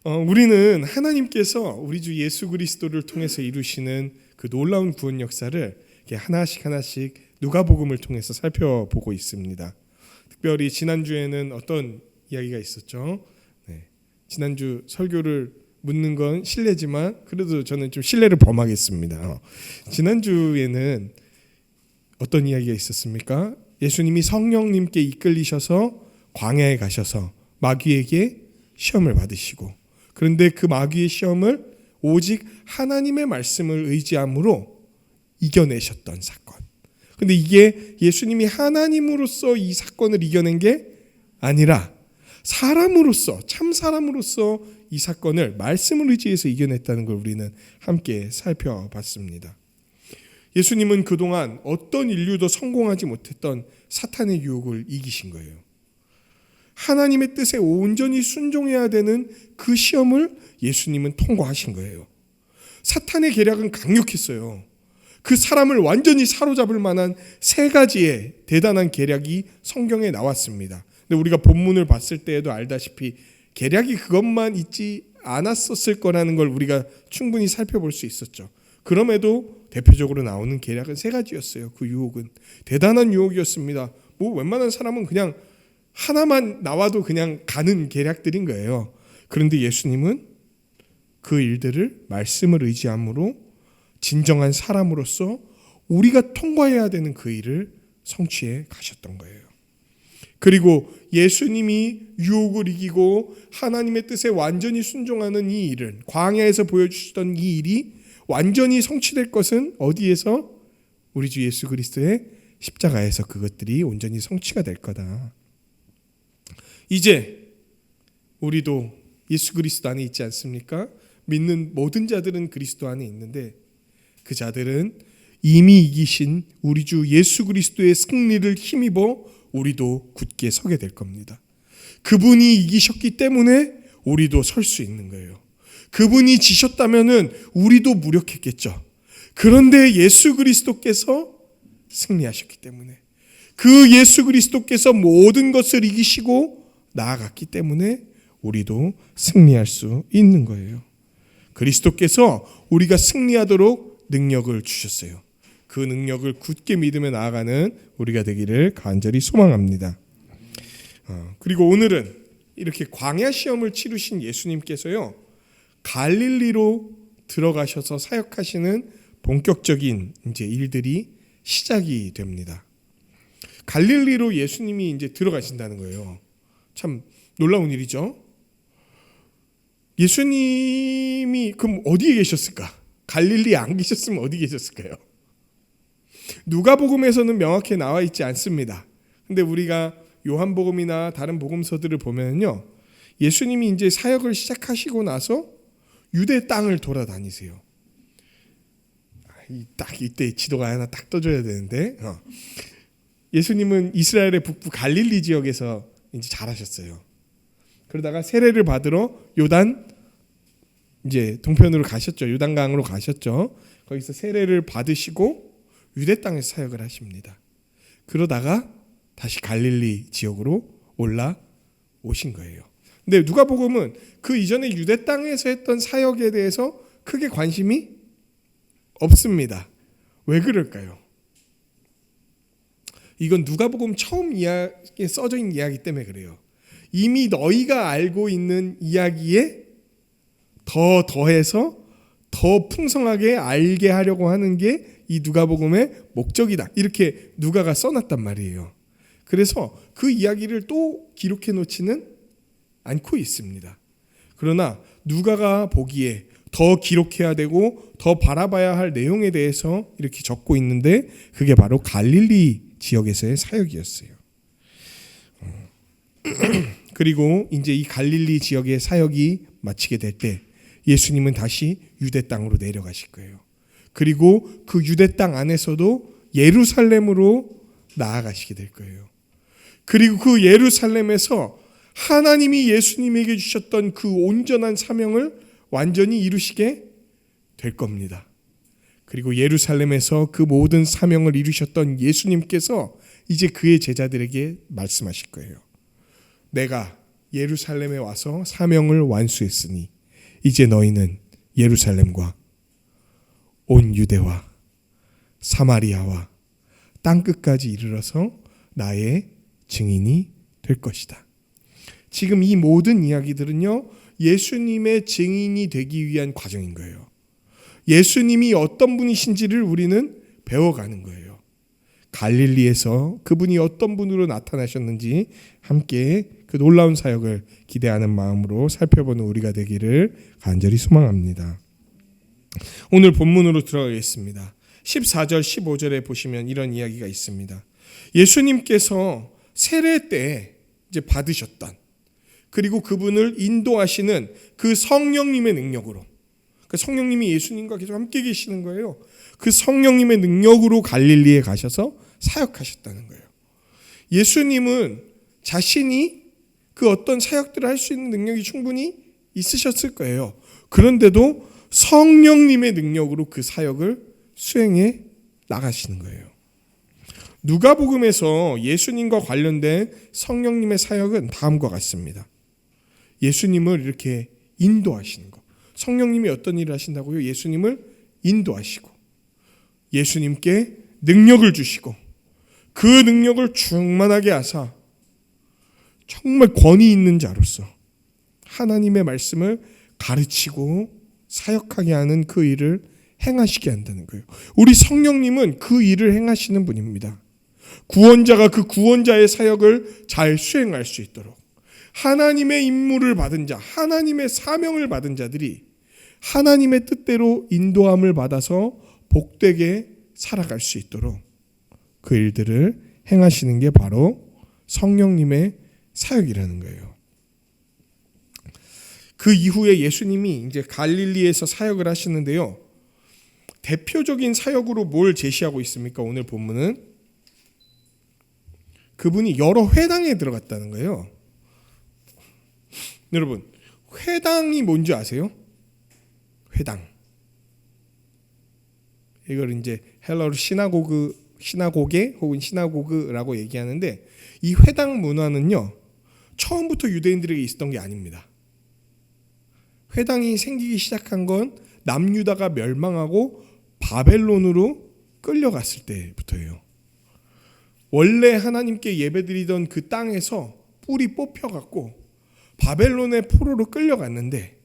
우리는 하나님께서 우리 주 예수 그리스도를 통해서 이루시는 그 놀라운 구원 역사를 이렇게 하나씩 누가복음을 통해서 살펴보고 있습니다. 특별히 지난주에는 어떤 이야기가 있었죠? 네. 지난주 설교를 묻는 건 실례지만 그래도 저는 좀 실례를 범하겠습니다. 지난주에는 어떤 이야기가 있었습니까? 예수님이 성령님께 이끌리셔서 광야에 가셔서 마귀에게 시험을 받으시고, 그런데 그 마귀의 시험을 오직 하나님의 말씀을 의지함으로 이겨내셨던 사건. 근데 이게 예수님이 하나님으로서 이 사건을 이겨낸 게 아니라 사람으로서, 참 사람으로서 이 사건을 말씀을 의지해서 이겨냈다는 걸 우리는 함께 살펴봤습니다. 예수님은 그동안 어떤 인류도 성공하지 못했던 사탄의 유혹을 이기신 거예요. 하나님의 뜻에 온전히 순종해야 되는 그 시험을 예수님은 통과하신 거예요. 사탄의 계략은 강력했어요. 그 사람을 완전히 사로잡을 만한 세 가지의 대단한 계략이 성경에 나왔습니다. 근데 우리가 본문을 봤을 때에도 알다시피 계략이 그것만 있지 않았었을 거라는 걸 우리가 충분히 살펴볼 수 있었죠. 그럼에도 대표적으로 나오는 계략은 세 가지였어요. 그 유혹은 대단한 유혹이었습니다. 뭐 웬만한 사람은 그냥 하나만 나와도 그냥 가는 계략들인 거예요. 그런데 예수님은 그 일들을 말씀을 의지함으로 진정한 사람으로서 우리가 통과해야 되는 그 일을 성취해 가셨던 거예요. 그리고 예수님이 유혹을 이기고 하나님의 뜻에 완전히 순종하는 이 일을, 광야에서 보여주시던 이 일이 완전히 성취될 것은 어디에서? 우리 주 예수 그리스도의 십자가에서 그것들이 온전히 성취가 될 거다. 이제 우리도 예수 그리스도 안에 있지 않습니까? 믿는 모든 자들은 그리스도 안에 있는데 그 자들은 이미 이기신 우리 주 예수 그리스도의 승리를 힘입어 우리도 굳게 서게 될 겁니다. 그분이 이기셨기 때문에 우리도 설 수 있는 거예요. 그분이 지셨다면은 우리도 무력했겠죠. 그런데 예수 그리스도께서 승리하셨기 때문에, 그 예수 그리스도께서 모든 것을 이기시고 나아갔기 때문에 우리도 승리할 수 있는 거예요. 그리스도께서 우리가 승리하도록 능력을 주셨어요. 그 능력을 굳게 믿으며 나아가는 우리가 되기를 간절히 소망합니다. 그리고 오늘은 이렇게 광야 시험을 치르신 예수님께서요, 갈릴리로 들어가셔서 사역하시는 본격적인 이제 일들이 시작이 됩니다. 갈릴리로 예수님이 이제 들어가신다는 거예요. 참 놀라운 일이죠. 예수님이 그럼 어디에 계셨을까? 갈릴리에 안 계셨으면 어디 계셨을까요? 누가복음에서는 명확히 나와 있지 않습니다. 근데 우리가 요한복음이나 다른 복음서들을 보면요, 예수님이 이제 사역을 시작하시고 나서 유대 땅을 돌아다니세요. 딱 이때 지도가 하나 딱 떠줘야 되는데, 예수님은 이스라엘의 북부 갈릴리 지역에서 이제 자라셨어요. 그러다가 세례를 받으러 요단 이제 동편으로 가셨죠. 요단강으로 가셨죠. 거기서 세례를 받으시고 유대 땅에서 사역을 하십니다. 그러다가 다시 갈릴리 지역으로 올라오신 거예요. 근데 누가복음은 그 이전에 유대 땅에서 했던 사역에 대해서 크게 관심이 없습니다. 왜 그럴까요? 이건 누가복음 처음 이야기에 써져 있는 이야기 때문에 그래요. 이미 너희가 알고 있는 이야기에 더해서 더 풍성하게 알게 하려고 하는 게 이 누가복음의 목적이다. 이렇게 누가가 써놨단 말이에요. 그래서 그 이야기를 또 기록해 놓지는 않고 있습니다. 그러나 누가가 보기에 더 기록해야 되고 더 바라봐야 할 내용에 대해서 이렇게 적고 있는데 그게 바로 갈릴리 지역에서의 사역이었어요. 그리고 이제 이 갈릴리 지역의 사역이 마치게 될 때 예수님은 다시 유대 땅으로 내려가실 거예요. 그리고 그 유대 땅 안에서도 예루살렘으로 나아가시게 될 거예요. 그리고 그 예루살렘에서 하나님이 예수님에게 주셨던 그 온전한 사명을 완전히 이루시게 될 겁니다. 그리고 예루살렘에서 그 모든 사명을 이루셨던 예수님께서 이제 그의 제자들에게 말씀하실 거예요. 내가 예루살렘에 와서 사명을 완수했으니 이제 너희는 예루살렘과 온 유대와 사마리아와 땅끝까지 이르러서 나의 증인이 될 것이다. 지금 이 모든 이야기들은요, 예수님의 증인이 되기 위한 과정인 거예요. 예수님이 어떤 분이신지를 우리는 배워가는 거예요. 갈릴리에서 그분이 어떤 분으로 나타나셨는지 함께 그 놀라운 사역을 기대하는 마음으로 살펴보는 우리가 되기를 간절히 소망합니다. 오늘 본문으로 들어가겠습니다. 14절 15절에 보시면 이런 이야기가 있습니다. 예수님께서 세례 때 이제 받으셨던, 그리고 그분을 인도하시는 그 성령님의 능력으로, 그 성령님이 예수님과 계속 함께 계시는 거예요. 그 성령님의 능력으로 갈릴리에 가셔서 사역하셨다는 거예요. 예수님은 자신이 그 어떤 사역들을 할 수 있는 능력이 충분히 있으셨을 거예요. 그런데도 성령님의 능력으로 그 사역을 수행해 나가시는 거예요. 누가복음에서 예수님과 관련된 성령님의 사역은 다음과 같습니다. 예수님을 이렇게 인도하시는 것. 성령님이 어떤 일을 하신다고요? 예수님을 인도하시고 예수님께 능력을 주시고 그 능력을 충만하게 하사 정말 권위 있는 자로서 하나님의 말씀을 가르치고 사역하게 하는 그 일을 행하시게 한다는 거예요. 우리 성령님은 그 일을 행하시는 분입니다. 구원자가 그 구원자의 사역을 잘 수행할 수 있도록 하나님의 임무를 받은 자, 하나님의 사명을 받은 자들이 하나님의 뜻대로 인도함을 받아서 복되게 살아갈 수 있도록 그 일들을 행하시는 게 바로 성령님의 사역이라는 거예요. 그 이후에 예수님이 이제 갈릴리에서 사역을 하시는데요. 대표적인 사역으로 뭘 제시하고 있습니까? 오늘 본문은 그분이 여러 회당에 들어갔다는 거예요. 여러분, 회당이 뭔지 아세요? 회당. 이걸 이제 헬러로 시나고게 혹은 시나고그라고 얘기하는데, 이 회당 문화는요, 처음부터 유대인들에게 있었던 게 아닙니다. 회당이 생기기 시작한 건 남유다가 멸망하고 바벨론으로 끌려갔을 때부터예요. 원래 하나님께 예배드리던 그 땅에서 뿔이 뽑혀갖고 바벨론의 포로로 끌려갔는데,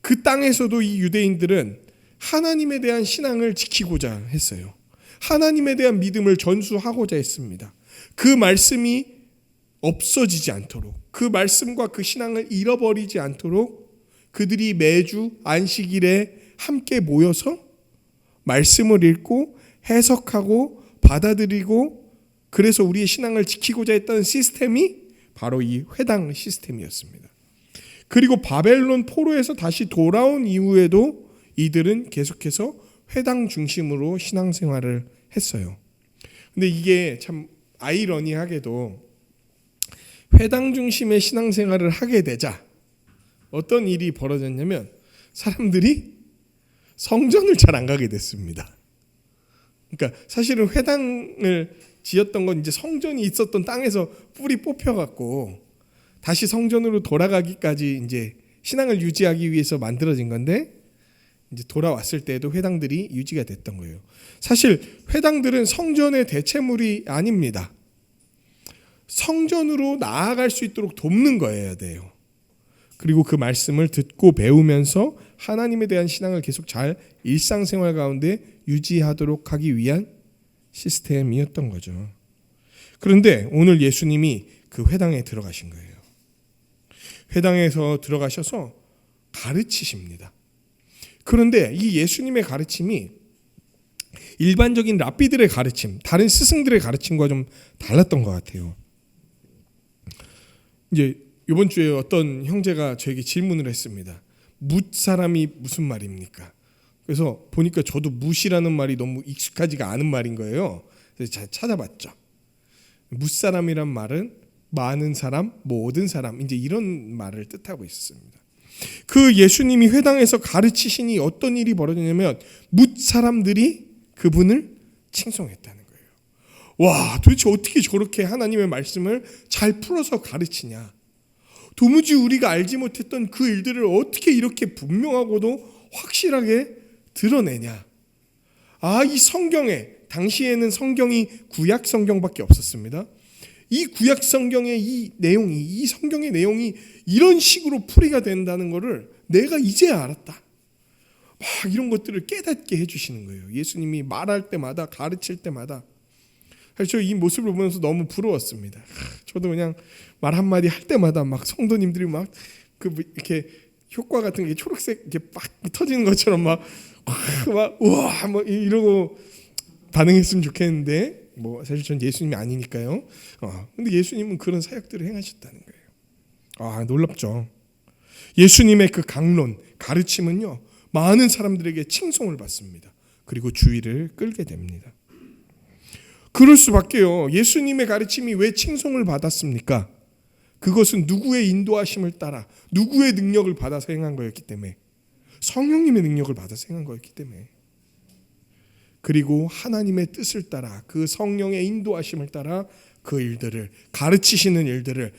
그 땅에서도 이 유대인들은 하나님에 대한 신앙을 지키고자 했어요. 하나님에 대한 믿음을 전수하고자 했습니다. 그 말씀이 없어지지 않도록, 그 말씀과 그 신앙을 잃어버리지 않도록 그들이 매주 안식일에 함께 모여서 말씀을 읽고 해석하고 받아들이고, 그래서 우리의 신앙을 지키고자 했던 시스템이 바로 이 회당 시스템이었습니다. 그리고 바벨론 포로에서 다시 돌아온 이후에도 이들은 계속해서 회당 중심으로 신앙생활을 했어요. 근데 이게 참 아이러니하게도 회당 중심의 신앙생활을 하게 되자 어떤 일이 벌어졌냐면, 사람들이 성전을 잘 안 가게 됐습니다. 그러니까 사실은 회당을 지었던 건 이제 성전이 있었던 땅에서 뿔이 뽑혀갖고 다시 성전으로 돌아가기까지 이제 신앙을 유지하기 위해서 만들어진 건데, 이제 돌아왔을 때에도 회당들이 유지가 됐던 거예요. 사실 회당들은 성전의 대체물이 아닙니다. 성전으로 나아갈 수 있도록 돕는 거여야 돼요. 그리고 그 말씀을 듣고 배우면서 하나님에 대한 신앙을 계속 잘 일상생활 가운데 유지하도록 하기 위한 시스템이었던 거죠. 그런데 오늘 예수님이 그 회당에 들어가신 거예요. 회당에서 들어가셔서 가르치십니다. 그런데 이 예수님의 가르침이 일반적인 랍비들의 가르침, 다른 스승들의 가르침과 좀 달랐던 것 같아요. 이제 이번 주에 어떤 형제가 저에게 질문을 했습니다. 뭇 사람이 무슨 말입니까? 그래서 보니까 저도 뭇이라는 말이 너무 익숙하지가 않은 말인 거예요. 그래서 잘 찾아봤죠. 뭇 사람이란 말은 많은 사람, 모든 사람, 이제 이런 말을 뜻하고 있었습니다. 그 예수님이 회당에서 가르치시니 어떤 일이 벌어지냐면, 뭇 사람들이 그분을 칭송했다는 거예요. 와, 도대체 어떻게 저렇게 하나님의 말씀을 잘 풀어서 가르치냐? 도무지 우리가 알지 못했던 그 일들을 어떻게 이렇게 분명하고도 확실하게 드러내냐. 이 성경에, 당시에는 성경이 구약 성경밖에 없었습니다. 이 구약 성경의 이 성경의 내용이 이런 식으로 풀이가 된다는 것을 내가 이제 알았다. 막 이런 것들을 깨닫게 해주시는 거예요. 예수님이 말할 때마다, 가르칠 때마다. 저 이 모습을 보면서 너무 부러웠습니다. 저도 그냥 말 한마디 할 때마다 막 성도님들이 막 이렇게 효과 같은 게 초록색 이렇게 빡 터지는 것처럼 막 우와 뭐 이러고 반응했으면 좋겠는데, 뭐 사실 전 예수님이 아니니까요. 근데 예수님은 그런 사역들을 행하셨다는 거예요. 놀랍죠. 예수님의 그 강론, 가르침은요, 많은 사람들에게 칭송을 받습니다. 그리고 주의를 끌게 됩니다. 그럴 수밖에요. 예수님의 가르침이 왜 칭송을 받았습니까? 그것은 누구의 인도하심을 따라 누구의 능력을 받아서 행한 거였기 때문에, 성령님의 능력을 받아서 행한 거였기 때문에, 그리고 하나님의 뜻을 따라 그 성령의 인도하심을 따라 그 일들을, 가르치시는 일들을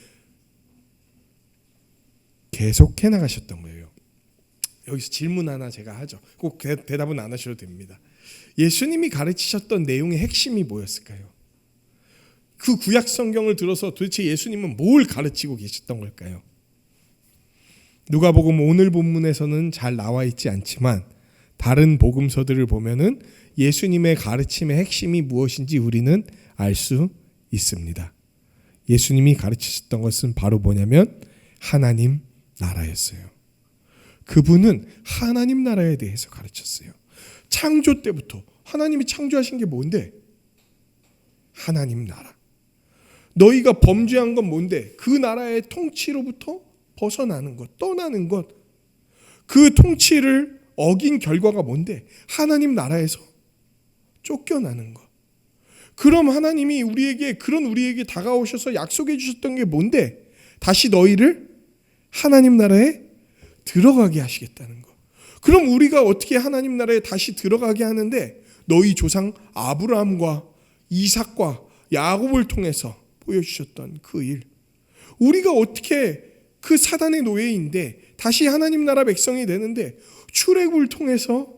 계속해 나가셨던 거예요. 여기서 질문 하나 제가 하죠. 꼭 대답은 안 하셔도 됩니다. 예수님이 가르치셨던 내용의 핵심이 뭐였을까요? 그 구약 성경을 들어서 도대체 예수님은 뭘 가르치고 계셨던 걸까요? 누가복음 오늘 본문에서는 잘 나와 있지 않지만 다른 복음서들을 보면은 예수님의 가르침의 핵심이 무엇인지 우리는 알 수 있습니다. 예수님이 가르치셨던 것은 바로 뭐냐면 하나님 나라였어요. 그분은 하나님 나라에 대해서 가르쳤어요. 창조 때부터 하나님이 창조하신 게 뭔데? 하나님 나라. 너희가 범죄한 건 뭔데? 그 나라의 통치로부터 벗어나는 것, 떠나는 것. 그 통치를 어긴 결과가 뭔데? 하나님 나라에서 쫓겨나는 것. 그럼 하나님이 우리에게 다가오셔서 약속해 주셨던 게 뭔데? 다시 너희를 하나님 나라에 들어가게 하시겠다는 것. 그럼 우리가 어떻게 하나님 나라에 다시 들어가게 하는데? 너희 조상 아브라함과 이삭과 야곱을 통해서 보여주셨던 그 일. 우리가 어떻게 그 사단의 노예인데 다시 하나님 나라 백성이 되는데, 출애굽을 통해서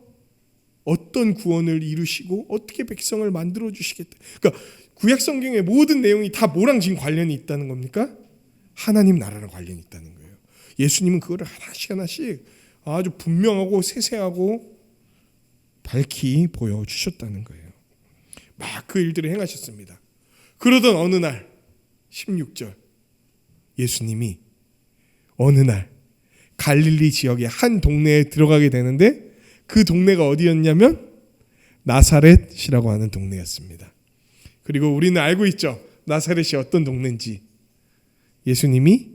어떤 구원을 이루시고 어떻게 백성을 만들어 주시겠다. 그러니까 구약 성경의 모든 내용이 다 뭐랑 지금 관련이 있다는 겁니까? 하나님 나라랑 관련이 있다는 거예요. 예수님은 그거를 하나씩 아주 분명하고 세세하고 밝히 보여주셨다는 거예요. 막 그 일들을 행하셨습니다. 그러던 어느 날 16절, 예수님이 어느 날 갈릴리 지역의 한 동네에 들어가게 되는데, 그 동네가 어디였냐면 나사렛이라고 하는 동네였습니다. 그리고 우리는 알고 있죠. 나사렛이 어떤 동네인지. 예수님이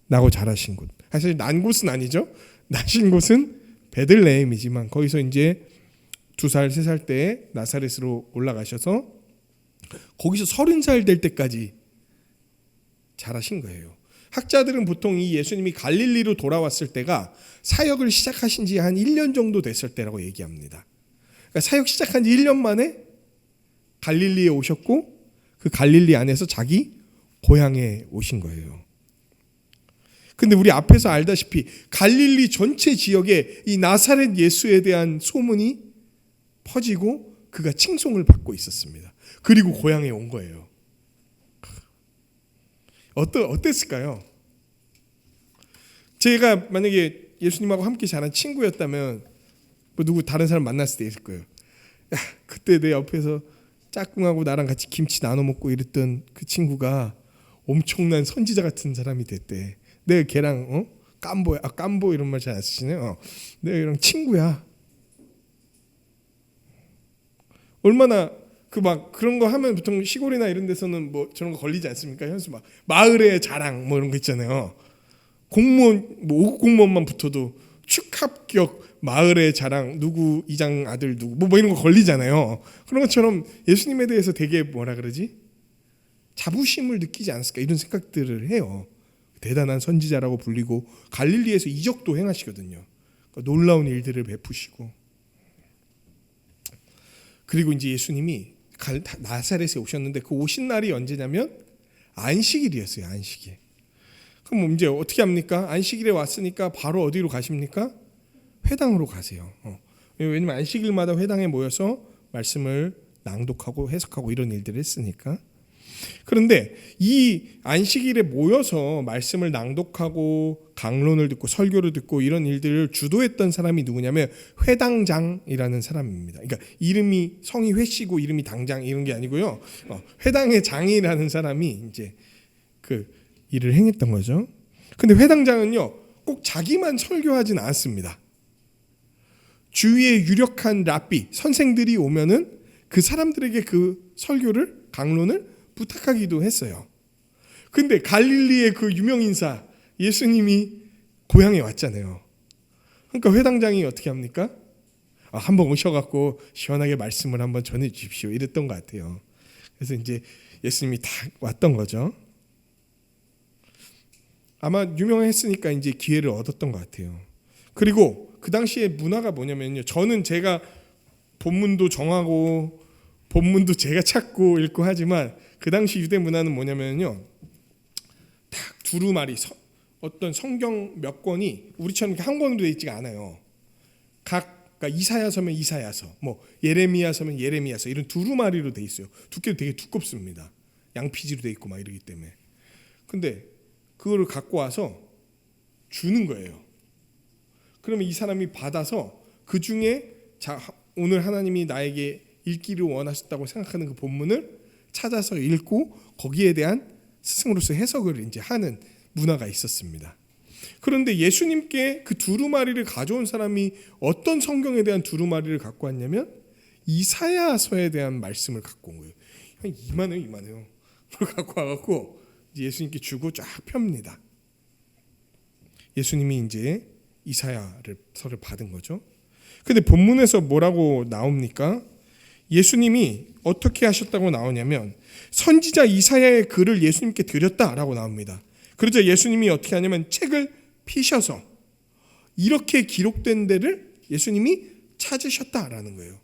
나고 자라신 곳. 사실 난 곳은 아니죠. 나신 곳은 베들레헴이지만 거기서 이제 2살, 3살 때 나사렛으로 올라가셔서 거기서 30살 될 때까지 자라신 거예요. 학자들은 보통 이 예수님이 갈릴리로 돌아왔을 때가 사역을 시작하신 지 한 1년 정도 됐을 때라고 얘기합니다. 그러니까 사역 시작한 지 1년 만에 갈릴리에 오셨고, 그 갈릴리 안에서 자기 고향에 오신 거예요. 근데 우리 앞에서 알다시피 갈릴리 전체 지역에 이 나사렛 예수에 대한 소문이 퍼지고 그가 칭송을 받고 있었습니다. 그리고 고향에 온 거예요. 어땠을까요? 제가 만약에 예수님하고 함께 자란 친구였다면 뭐 누구 다른 사람 만났을 때 있을 거예요. 야, 그때 내 옆에서 짝꿍하고 나랑 같이 김치 나눠 먹고 이랬던 그 친구가 엄청난 선지자 같은 사람이 됐대. 내가 걔랑 깜보 이런 말 잘 안 쓰시네요. 내가 걔랑 친구야. 얼마나 그런 거 하면 보통 시골이나 이런 데서는 뭐 저런 거 걸리지 않습니까? 현수 막 마을의 자랑 뭐 이런 거 있잖아요. 공무원 뭐 5급 공무원만 붙어도 축합격 마을의 자랑 누구 이장 아들 누구 뭐 이런 거 걸리잖아요. 그런 것처럼 예수님에 대해서 되게 뭐라 그러지? 자부심을 느끼지 않았을까 이런 생각들을 해요. 대단한 선지자라고 불리고 갈릴리에서 이적도 행하시거든요. 그러니까 놀라운 일들을 베푸시고. 그리고 이제 예수님이 나사렛에 오셨는데 그 오신 날이 언제냐면 안식일이었어요. 안식일. 그럼 이제 어떻게 합니까? 안식일에 왔으니까 바로 어디로 가십니까? 회당으로 가세요. 왜냐면 안식일마다 회당에 모여서 말씀을 낭독하고 해석하고 이런 일들을 했으니까. 그런데 이 안식일에 모여서 말씀을 낭독하고 강론을 듣고 설교를 듣고 이런 일들을 주도했던 사람이 누구냐면 회당장이라는 사람입니다. 그러니까 이름이 성이 회씨고 이름이 당장 이런 게 아니고요. 회당의 장이라는 사람이 이제 그 일을 행했던 거죠. 근데 회당장은요, 꼭 자기만 설교하진 않았습니다. 주위에 유력한 랍비 선생들이 오면은 그 사람들에게 그 설교를 강론을 부탁하기도 했어요. 근데 갈릴리의 그 유명 인사 예수님이 고향에 왔잖아요. 그러니까 회당장이 어떻게 합니까? 한번 오셔갖고 시원하게 말씀을 한번 전해 주십시오 이랬던 것 같아요. 그래서 이제 예수님이 다 왔던 거죠. 아마 유명했으니까 이제 기회를 얻었던 것 같아요. 그리고 그 당시에 문화가 뭐냐면요, 저는 제가 본문도 정하고 본문도 제가 찾고 읽고 하지만 그 당시 유대 문화는 뭐냐면요, 딱 두루마리 어떤 성경 몇 권이 우리처럼 한 권으로 되어 있지가 않아요. 그러니까 이사야서면 이사야서, 뭐 예레미야서면 예레미야서 이런 두루마리로 되어 있어요. 두께도 되게 두껍습니다. 양피지로 되어 있고 막 이러기 때문에. 근데 그거를 갖고 와서 주는 거예요. 그러면 이 사람이 받아서 그 중에 오늘 하나님이 나에게 읽기를 원하셨다고 생각하는 그 본문을 찾아서 읽고 거기에 대한 스승으로서 해석을 이제 하는 문화가 있었습니다. 그런데 예수님께 그 두루마리를 가져온 사람이 어떤 성경에 대한 두루마리를 갖고 왔냐면 이사야서에 대한 말씀을 갖고 온 거예요. 이만해요. 그걸 갖고 와갖고 예수님께 주고 쫙 펴니다. 예수님이 이제 이사야서를 받은 거죠. 근데 본문에서 뭐라고 나옵니까? 예수님이 어떻게 하셨다고 나오냐면 선지자 이사야의 글을 예수님께 드렸다라고 나옵니다. 그러자 예수님이 어떻게 하냐면 책을 피셔서 이렇게 기록된 데를 예수님이 찾으셨다라는 거예요.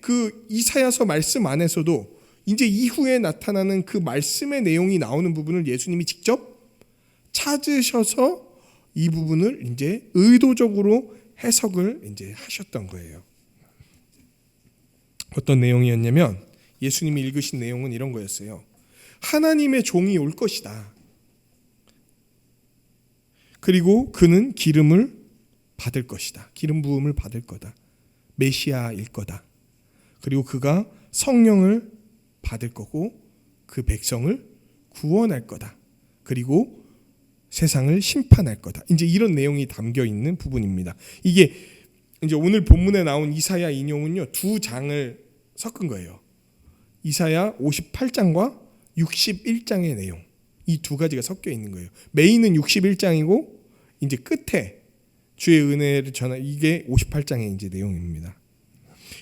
그 이사야서 말씀 안에서도 이제 이후에 나타나는 그 말씀의 내용이 나오는 부분을 예수님이 직접 찾으셔서 이 부분을 이제 의도적으로 해석을 이제 하셨던 거예요. 어떤 내용이었냐면 예수님이 읽으신 내용은 이런 거였어요. 하나님의 종이 올 것이다. 그리고 그는 기름을 받을 것이다. 기름 부음을 받을 거다. 메시아일 거다. 그리고 그가 성령을 받을 거고 그 백성을 구원할 거다. 그리고 세상을 심판할 거다. 이제 이런 내용이 담겨 있는 부분입니다. 이게 이제 오늘 본문에 나온 이사야 인용은요, 두 장을 섞은 거예요. 이사야 58장과 61장의 내용, 이 두 가지가 섞여 있는 거예요. 메인은 61장이고 이제 끝에 주의 은혜를 전한 이게 58장의 이제 내용입니다.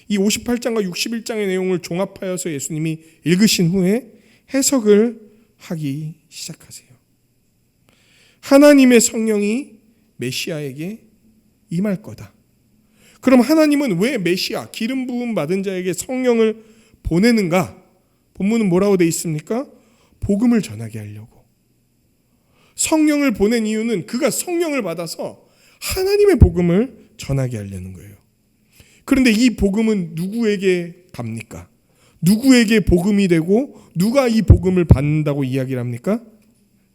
이 58장과 61장의 내용을 종합하여서 예수님이 읽으신 후에 해석을 하기 시작하세요. 하나님의 성령이 메시아에게 임할 거다. 그럼 하나님은 왜 메시아, 기름 부음 받은 자에게 성령을 보내는가? 본문은 뭐라고 되어 있습니까? 복음을 전하게 하려고. 성령을 보낸 이유는 그가 성령을 받아서 하나님의 복음을 전하게 하려는 거예요. 그런데 이 복음은 누구에게 갑니까? 누구에게 복음이 되고 누가 이 복음을 받는다고 이야기를 합니까?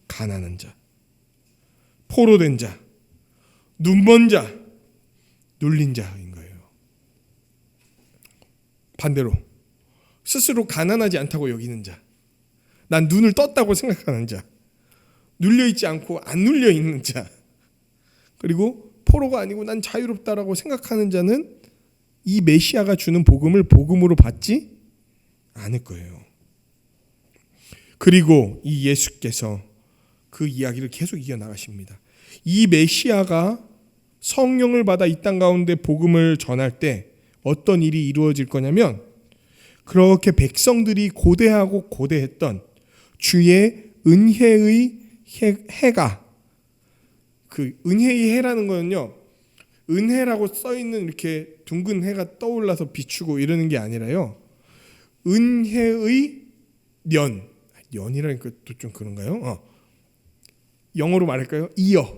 가난한 자, 포로된 자, 눈먼 자, 눌린 자인 거예요. 반대로 스스로 가난하지 않다고 여기는 자, 난 눈을 떴다고 생각하는 자, 눌려있지 않고 안 눌려있는 자, 그리고 포로가 아니고 난 자유롭다라고 생각하는 자는 이 메시아가 주는 복음을 복음으로 받지 않을 거예요. 그리고 이 예수께서 그 이야기를 계속 이어나가십니다. 이 메시아가 성령을 받아 이 땅 가운데 복음을 전할 때 어떤 일이 이루어질 거냐면 그렇게 백성들이 고대하고 고대했던 주의 은혜의 해가, 그 은혜의 해라는 거는요, 은혜라고 써있는 이렇게 둥근 해가 떠올라서 비추고 이러는 게 아니라요, 은혜의 년이라니까 또 좀 그런가요? 영어로 말할까요? 이어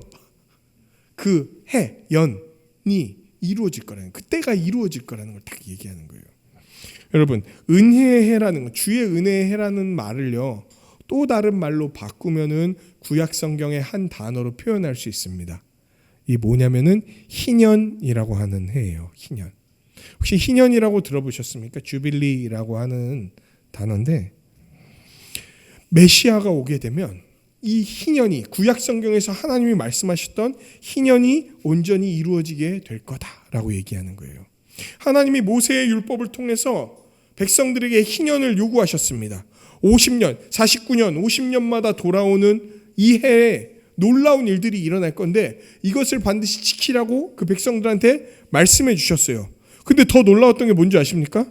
그 해, 연이 이루어질 거라는, 그때가 이루어질 거라는 걸 딱 얘기하는 거예요. 여러분, 은혜의 해라는 거, 주의 은혜의 해라는 말을요, 또 다른 말로 바꾸면은 구약 성경의 한 단어로 표현할 수 있습니다. 이 뭐냐면은 희년이라고 하는 해예요. 희년. 혹시 희년이라고 들어보셨습니까? 주빌리라고 하는 단어인데, 메시아가 오게 되면 이 희년이, 구약 성경에서 하나님이 말씀하셨던 희년이 온전히 이루어지게 될 거다라고 얘기하는 거예요. 하나님이 모세의 율법을 통해서 백성들에게 희년을 요구하셨습니다. 50년, 49년, 50년마다 돌아오는 이 해에 놀라운 일들이 일어날 건데 이것을 반드시 지키라고 그 백성들한테 말씀해 주셨어요. 근데 더 놀라웠던 게 뭔지 아십니까?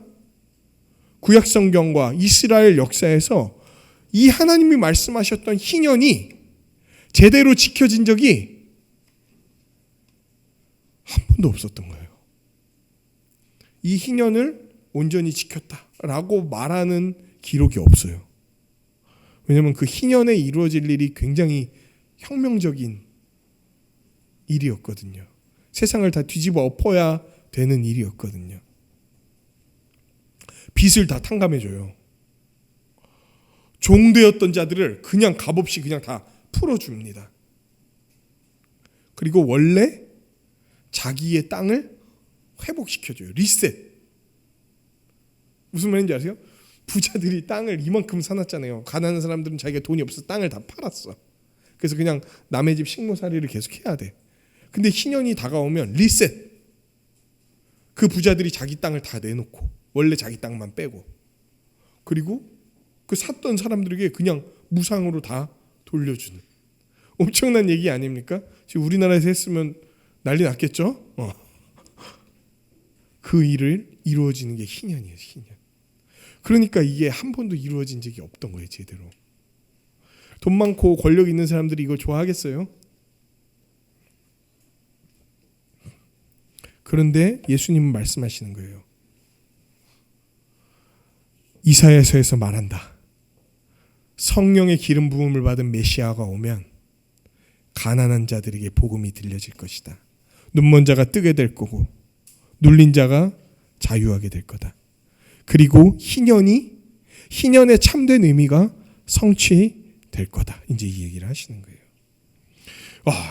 구약 성경과 이스라엘 역사에서 이 하나님이 말씀하셨던 희년이 제대로 지켜진 적이 한 번도 없었던 거예요. 이 희년을 온전히 지켰다라고 말하는 기록이 없어요. 왜냐하면 그 희년에 이루어질 일이 굉장히 혁명적인 일이었거든요. 세상을 다 뒤집어 엎어야 되는 일이었거든요. 빚을 다 탕감해줘요. 종되었던 자들을 그냥 값없이 그냥 다 풀어줍니다. 그리고 원래 자기의 땅을 회복시켜줘요. 리셋. 무슨 말인지 아세요? 부자들이 땅을 이만큼 사놨잖아요. 가난한 사람들은 자기가 돈이 없어서 땅을 다 팔았어. 그래서 그냥 남의 집 식모살이를 계속 해야 돼. 근데 희년이 다가오면 리셋. 그 부자들이 자기 땅을 다 내놓고 원래 자기 땅만 빼고, 그리고 그 샀던 사람들에게 그냥 무상으로 다 돌려주는 엄청난 얘기 아닙니까? 지금 우리나라에서 했으면 난리 났겠죠? 그 일을 이루어지는 게 희년이에요. 희년. 그러니까 이게 한 번도 이루어진 적이 없던 거예요. 제대로. 돈 많고 권력 있는 사람들이 이걸 좋아하겠어요? 그런데 예수님은 말씀하시는 거예요. 이사야서에서 말한다. 성령의 기름 부음을 받은 메시아가 오면 가난한 자들에게 복음이 들려질 것이다. 눈먼 자가 뜨게 될 거고 눌린 자가 자유하게 될 거다. 그리고 희년의 참된 의미가 성취될 거다. 이제 이 얘기를 하시는 거예요.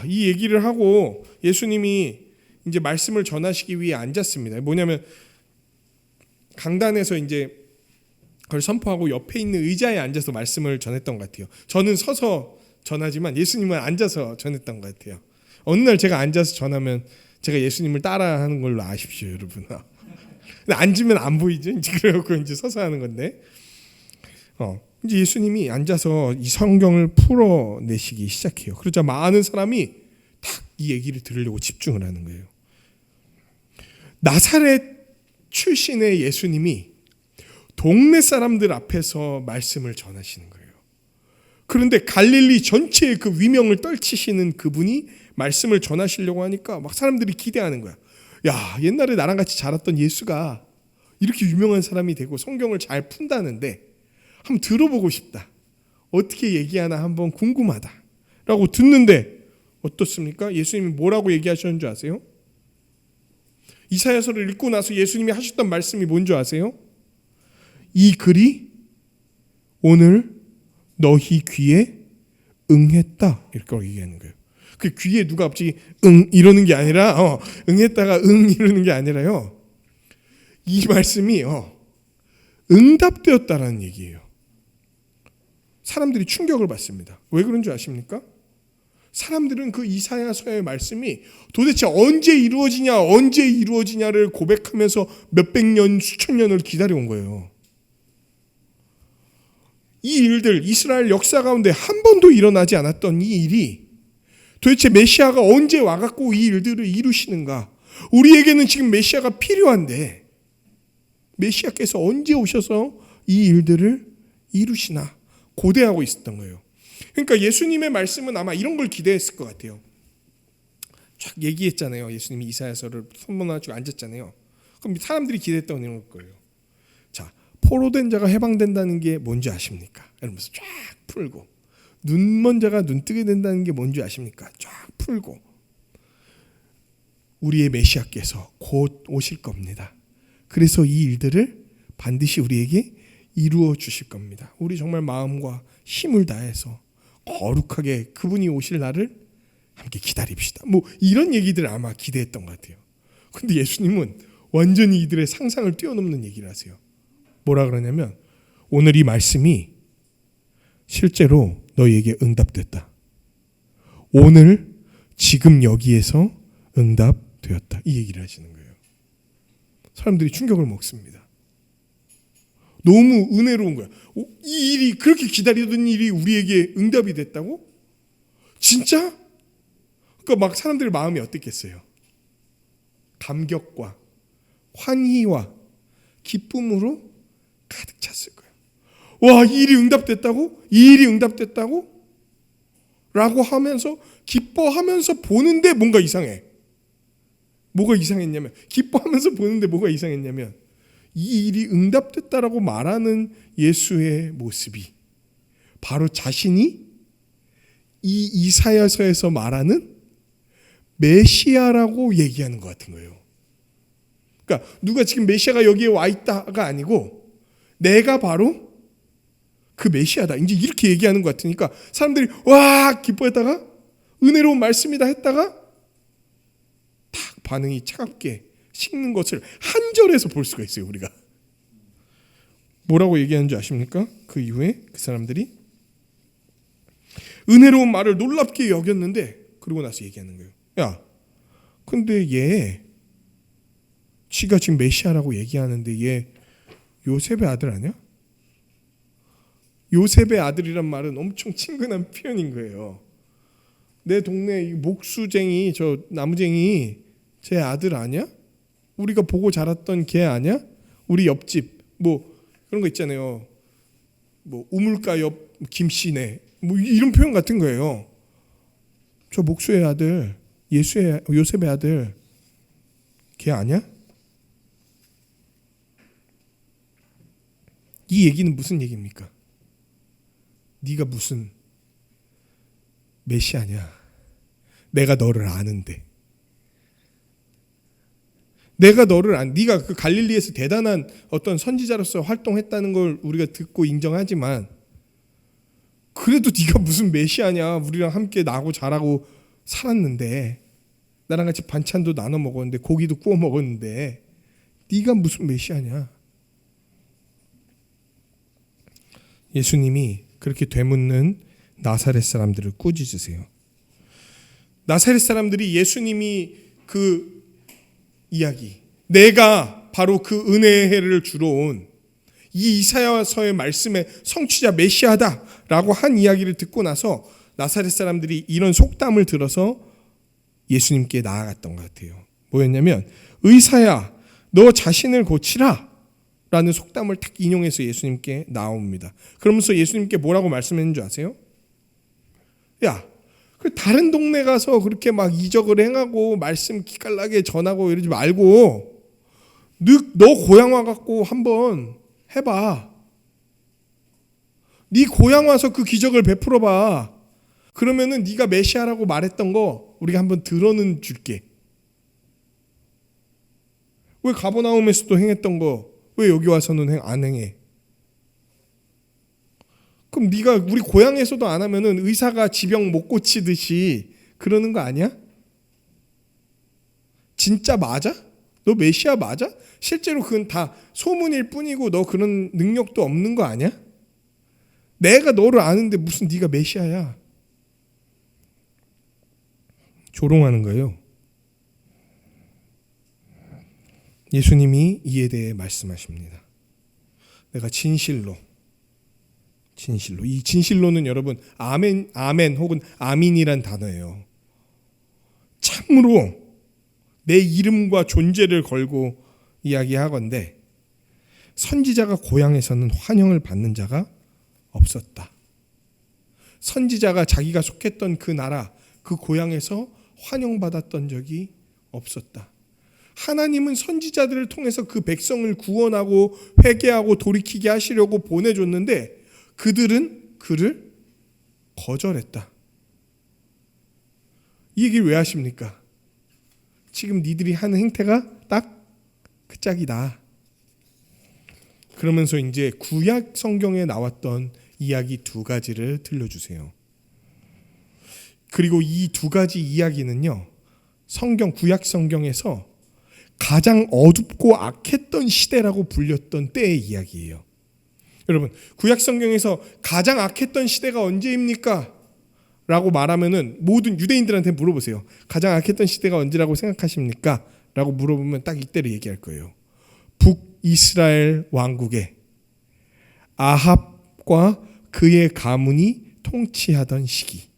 이 얘기를 하고 예수님이 이제 말씀을 전하시기 위해 앉았습니다. 뭐냐면 강단에서 이제 그걸 선포하고 옆에 있는 의자에 앉아서 말씀을 전했던 것 같아요. 저는 서서 전하지만 예수님은 앉아서 전했던 것 같아요. 어느 날 제가 앉아서 전하면 제가 예수님을 따라하는 걸로 아십시오, 여러분. 근데 앉으면 안 보이죠. 이제 그래갖고 이제 서서 하는 건데, 이제 예수님이 앉아서 이 성경을 풀어내시기 시작해요. 그러자 많은 사람이 딱 이 얘기를 들으려고 집중을 하는 거예요. 나사렛 출신의 예수님이 동네 사람들 앞에서 말씀을 전하시는 거예요. 그런데 갈릴리 전체의 그 위명을 떨치시는 그분이 말씀을 전하시려고 하니까 막 사람들이 기대하는 거야. 야, 옛날에 나랑 같이 자랐던 예수가 이렇게 유명한 사람이 되고 성경을 잘 푼다는데 한번 들어보고 싶다. 어떻게 얘기하나 한번 궁금하다. 라고 듣는데 어떻습니까? 예수님이 뭐라고 얘기하셨는 줄 아세요? 이사야서를 읽고 나서 예수님이 하셨던 말씀이 뭔지 아세요? 이 글이 오늘 너희 귀에 응했다. 이렇게 얘기하는 거예요. 그 귀에 누가 갑자기 응 이러는 게 아니라 응했다가 응 이러는 게 아니라요. 이 말씀이 응답되었다라는 얘기예요. 사람들이 충격을 받습니다. 왜 그런 줄 아십니까? 사람들은 그 이사야서의 말씀이 도대체 언제 이루어지냐를 고백하면서 몇백 년, 수천 년을 기다려온 거예요. 이 일들, 이스라엘 역사 가운데 한 번도 일어나지 않았던 이 일이 도대체 메시아가 언제 와갖고 이 일들을 이루시는가? 우리에게는 지금 메시아가 필요한데 메시아께서 언제 오셔서 이 일들을 이루시나 고대하고 있었던 거예요. 그러니까 예수님의 말씀은 아마 이런 걸 기대했을 것 같아요. 쫙 얘기했잖아요. 예수님이 이사야서를 선문하시고 앉았잖아요. 그럼 사람들이 기대했던 이런 거예요. 자, 포로된 자가 해방된다는 게 뭔지 아십니까? 이러면서 쫙 풀고 눈먼 자가 눈 뜨게 된다는 게 뭔지 아십니까? 쫙 풀고 우리의 메시아께서 곧 오실 겁니다. 그래서 이 일들을 반드시 우리에게 이루어 주실 겁니다. 우리 정말 마음과 힘을 다해서 거룩하게 그분이 오실 날을 함께 기다립시다. 뭐 이런 얘기들을 아마 기대했던 것 같아요. 근데 예수님은 완전히 이들의 상상을 뛰어넘는 얘기를 하세요. 뭐라 그러냐면 오늘 이 말씀이 실제로 너희에게 응답됐다. 오늘 지금 여기에서 응답되었다. 이 얘기를 하시는 거예요. 사람들이 충격을 먹습니다. 너무 은혜로운 거야. 이 일이 그렇게 기다리던 일이 우리에게 응답이 됐다고? 진짜? 그러니까 막 사람들 마음이 어땠겠어요? 감격과 환희와 기쁨으로 가득 찼을 거예요. 와, 이 일이 응답됐다고? 이 일이 응답됐다고? 라고 하면서 기뻐하면서 보는데 뭔가 이상해. 뭐가 이상했냐면 기뻐하면서 보는데 뭐가 이상했냐면 이 일이 응답됐다라고 말하는 예수의 모습이 바로 자신이 이 이사야서에서 말하는 메시아라고 얘기하는 것 같은 거예요. 그러니까 누가 지금 메시아가 여기에 와 있다가 아니고 내가 바로 그 메시아다. 이제 이렇게 얘기하는 것 같으니까 사람들이 와 기뻐했다가 은혜로운 말씀이다 했다가 딱 반응이 차갑게 식는 것을 한 절에서 볼 수가 있어요. 우리가 뭐라고 얘기하는 줄 아십니까? 그 이후에 그 사람들이 은혜로운 말을 놀랍게 여겼는데 그러고 나서 얘기하는 거예요. 야, 근데 얘 지가 지금 메시아라고 얘기하는데 얘 요셉의 아들 아니야? 요셉의 아들이란 말은 엄청 친근한 표현인 거예요. 내 동네 목수쟁이 저 나무쟁이 제 아들 아니야? 우리가 보고 자랐던 걔 아니야? 우리 옆집 뭐 그런 거 있잖아요. 뭐 우물가 옆 김씨네 뭐 이런 표현 같은 거예요. 저 목수의 아들 요셉의 아들 걔 아니야? 이 얘기는 무슨 얘기입니까? 네가 무슨 메시아냐? 내가 너를 아는데. 내가 너를 네가 그 갈릴리에서 대단한 어떤 선지자로서 활동했다는 걸 우리가 듣고 인정하지만 그래도 네가 무슨 메시아냐? 우리랑 함께 나고 자라고 살았는데 나랑 같이 반찬도 나눠 먹었는데 고기도 구워 먹었는데 네가 무슨 메시아냐? 예수님이 그렇게 되묻는 나사렛 사람들을 꾸짖으세요. 나사렛 사람들이 예수님이 그 이야기, 내가 바로 그 은혜의 해를 주러 온 이 이사야서의 말씀의 성취자 메시아다라고 한 이야기를 듣고 나서 나사렛 사람들이 이런 속담을 들어서 예수님께 나아갔던 것 같아요. 뭐였냐면 의사야 너 자신을 고치라 라는 속담을 딱 인용해서 예수님께 나옵니다. 그러면서 예수님께 뭐라고 말씀했는 줄 아세요? 야, 그 다른 동네 가서 그렇게 막 이적을 행하고 말씀 기깔나게 전하고 이러지 말고 너 고향 와갖고 한번 해봐. 네 고향 와서 그 기적을 베풀어봐. 그러면은 네가 메시아라고 말했던 거 우리가 한번 들어는 줄게. 왜 가버나움에서도 행했던 거 왜 여기 와서는 안 행해? 그럼 네가 우리 고향에서도 안 하면은 의사가 지병 못 고치듯이 그러는 거 아니야? 진짜 맞아? 너 메시아 맞아? 실제로 그건 다 소문일 뿐이고 너 그런 능력도 없는 거 아니야? 내가 너를 아는데 무슨 네가 메시아야? 조롱하는 거예요. 예수님이 이에 대해 말씀하십니다. 내가 진실로 이 진실로는 여러분 아멘 혹은 아민이란 단어예요. 참으로 내 이름과 존재를 걸고 이야기하건대 선지자가 고향에서는 환영을 받는 자가 없었다. 선지자가 자기가 속했던 그 나라 그 고향에서 환영받았던 적이 없었다. 하나님은 선지자들을 통해서 그 백성을 구원하고 회개하고 돌이키게 하시려고 보내줬는데 그들은 그를 거절했다. 이 얘기를 왜 하십니까? 지금 니들이 하는 행태가 딱 그 짝이다. 그러면서 이제 구약 성경에 나왔던 이야기 두 가지를 들려주세요. 그리고 이 두 가지 이야기는요, 구약 성경에서 가장 어둡고 악했던 시대라고 불렸던 때의 이야기예요. 여러분, 구약 성경에서 가장 악했던 시대가 언제입니까? 라고 말하면은 모든 유대인들한테 물어보세요. 가장 악했던 시대가 언제라고 생각하십니까? 라고 물어보면 딱 이때를 얘기할 거예요. 북이스라엘 왕국에 아합과 그의 가문이 통치하던 시기.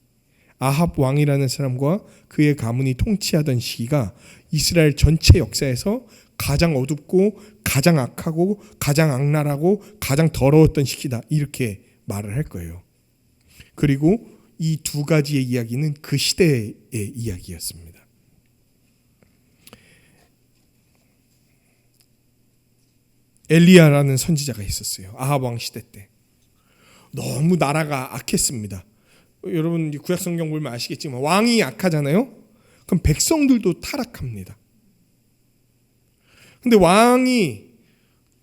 아합 왕이라는 사람과 그의 가문이 통치하던 시기가 이스라엘 전체 역사에서 가장 어둡고 가장 악하고 가장 악랄하고 가장 더러웠던 시기다. 이렇게 말을 할 거예요. 그리고 이 두 가지의 이야기는 그 시대의 이야기였습니다. 엘리야라는 선지자가 있었어요. 아합 왕 시대 때. 너무 나라가 악했습니다. 여러분 구약 성경 보면 아시겠지만 왕이 악하잖아요. 그럼 백성들도 타락합니다. 근데 왕이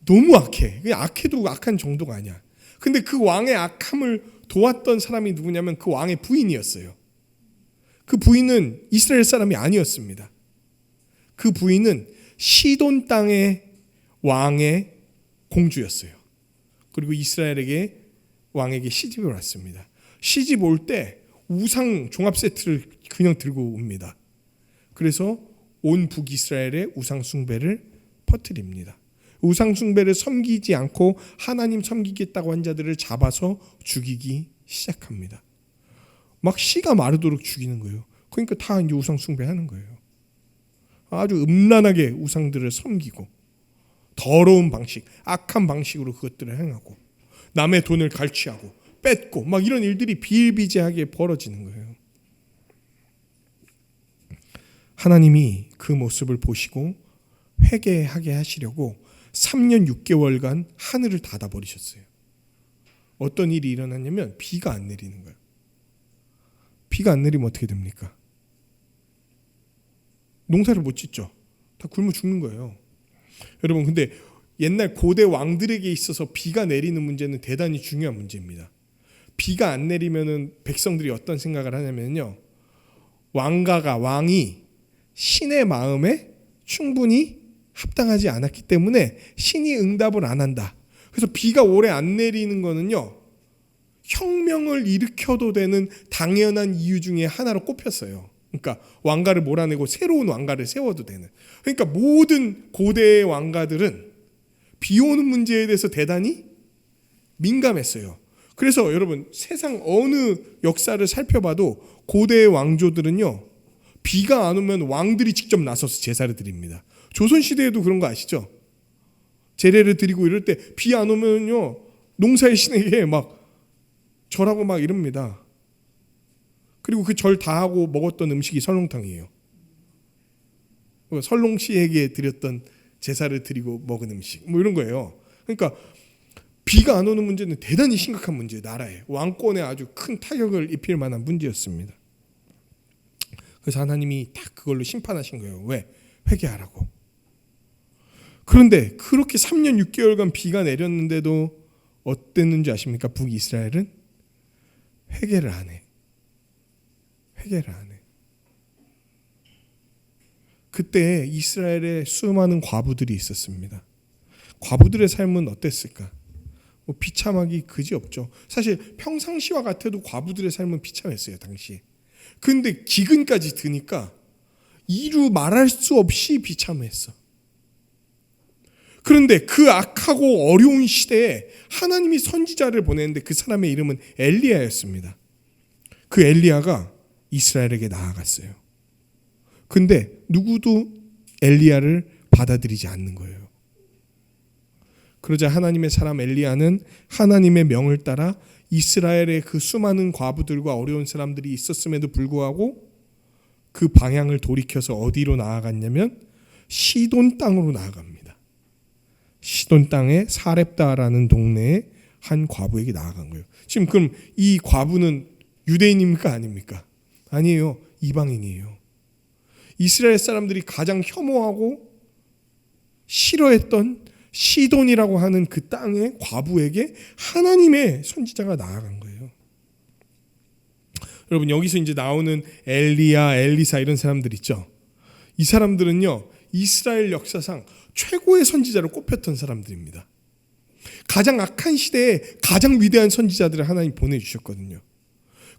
너무 악해. 그냥 악해도 악한 정도가 아니야. 근데 그 왕의 악함을 도왔던 사람이 누구냐면 그 왕의 부인이었어요. 그 부인은 이스라엘 사람이 아니었습니다. 그 부인은 시돈 땅의 왕의 공주였어요. 그리고 이스라엘에게 왕에게 시집을 왔습니다. 시집 올 때 우상 종합 세트를 그냥 들고 옵니다. 그래서 온 북이스라엘에 우상 숭배를 퍼뜨립니다. 우상 숭배를 섬기지 않고 하나님 섬기겠다고 한 자들을 잡아서 죽이기 시작합니다. 막 씨가 마르도록 죽이는 거예요. 그러니까 다 이제 우상 숭배하는 거예요. 아주 음란하게 우상들을 섬기고 더러운 방식, 악한 방식으로 그것들을 행하고 남의 돈을 갈취하고 뺏고 막 이런 일들이 비일비재하게 벌어지는 거예요. 하나님이 그 모습을 보시고 회개하게 하시려고 3년 6개월간 하늘을 닫아버리셨어요. 어떤 일이 일어났냐면 비가 안 내리는 거예요. 비가 안 내리면 어떻게 됩니까? 농사를 못 짓죠. 다 굶어 죽는 거예요. 여러분 근데 옛날 고대 왕들에게 있어서 비가 내리는 문제는 대단히 중요한 문제입니다. 비가 안 내리면은 백성들이 어떤 생각을 하냐면요. 왕이 신의 마음에 충분히 합당하지 않았기 때문에 신이 응답을 안 한다. 그래서 비가 오래 안 내리는 거는요. 혁명을 일으켜도 되는 당연한 이유 중에 하나로 꼽혔어요. 그러니까 왕가를 몰아내고 새로운 왕가를 세워도 되는. 그러니까 모든 고대의 왕가들은 비 오는 문제에 대해서 대단히 민감했어요. 그래서 여러분 세상 어느 역사를 살펴봐도 고대의 왕조들은요. 비가 안 오면 왕들이 직접 나서서 제사를 드립니다. 조선시대에도 그런 거 아시죠? 제례를 드리고 이럴 때 비 안 오면요. 농사의 신에게 막 절하고 막 이럽니다. 그리고 그 절 다 하고 먹었던 음식이 설렁탕이에요. 설렁씨에게 드렸던 제사를 드리고 먹은 음식 뭐 이런 거예요. 그러니까 비가 안 오는 문제는 대단히 심각한 문제예요. 나라에 왕권에 아주 큰 타격을 입힐 만한 문제였습니다. 그래서 하나님이 딱 그걸로 심판하신 거예요. 왜? 회개하라고. 그런데 그렇게 3년 6개월간 비가 내렸는데도 어땠는지 아십니까? 북이스라엘은 회개를 안 해. 회개를 안 해. 그때 이스라엘에 수많은 과부들이 있었습니다. 과부들의 삶은 어땠을까? 뭐 비참하기 그지없죠. 사실 평상시와 같아도 과부들의 삶은 비참했어요. 당시에. 그런데 기근까지 드니까 이루 말할 수 없이 비참했어. 그런데 그 악하고 어려운 시대에 하나님이 선지자를 보냈는데 그 사람의 이름은 엘리야였습니다. 그 엘리야가 이스라엘에게 나아갔어요. 근데 누구도 엘리야를 받아들이지 않는 거예요. 그러자 하나님의 사람 엘리야는 하나님의 명을 따라 이스라엘의 그 수많은 과부들과 어려운 사람들이 있었음에도 불구하고 그 방향을 돌이켜서 어디로 나아갔냐면 시돈 땅으로 나아갑니다. 시돈 땅의 사렙다라는 동네에 한 과부에게 나아간 거예요. 지금 그럼 이 과부는 유대인입니까? 아닙니까? 아니에요. 이방인이에요. 이스라엘 사람들이 가장 혐오하고 싫어했던 시돈이라고 하는 그 땅의 과부에게 하나님의 선지자가 나아간 거예요. 여러분, 여기서 이제 나오는 엘리야, 엘리사 이런 사람들 있죠. 이 사람들은요, 이스라엘 역사상 최고의 선지자로 꼽혔던 사람들입니다. 가장 악한 시대에 가장 위대한 선지자들을 하나님 보내주셨거든요.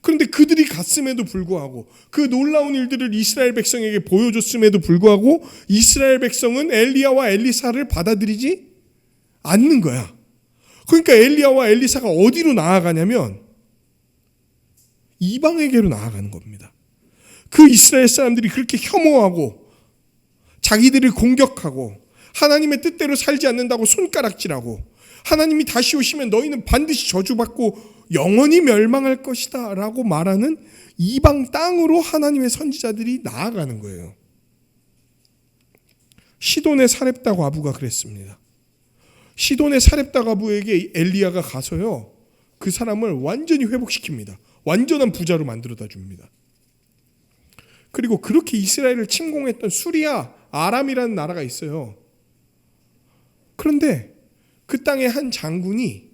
그런데 그들이 갔음에도 불구하고, 그 놀라운 일들을 이스라엘 백성에게 보여줬음에도 불구하고 이스라엘 백성은 엘리야와 엘리사를 받아들이지 않는 거야. 그러니까 엘리야와 엘리사가 어디로 나아가냐면 이방에게로 나아가는 겁니다. 그 이스라엘 사람들이 그렇게 혐오하고 자기들을 공격하고 하나님의 뜻대로 살지 않는다고 손가락질하고, 하나님이 다시 오시면 너희는 반드시 저주받고 영원히 멸망할 것이다 라고 말하는 이방 땅으로 하나님의 선지자들이 나아가는 거예요. 시돈의 사렙다 과부가 그랬습니다. 시돈의 사렙다 과부에게 엘리야가 가서요, 그 사람을 완전히 회복시킵니다. 완전한 부자로 만들어다 줍니다. 그리고 그렇게 이스라엘을 침공했던 수리아, 아람이라는 나라가 있어요. 그런데 그 땅의 한 장군이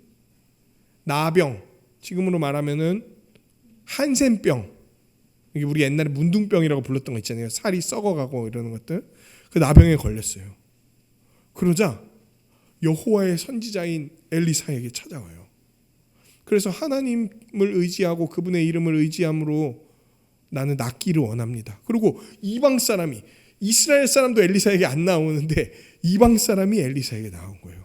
나병, 지금으로 말하면은 한센병, 이게 우리 옛날에 문둥병이라고 불렀던 거 있잖아요. 살이 썩어가고 이러는 것들, 그 나병에 걸렸어요. 그러자 여호와의 선지자인 엘리사에게 찾아와요. 그래서 하나님을 의지하고 그분의 이름을 의지함으로 나는 낫기를 원합니다. 그리고 이방 사람이, 이스라엘 사람도 엘리사에게 안 나오는데 이방 사람이 엘리사에게 나온 거예요.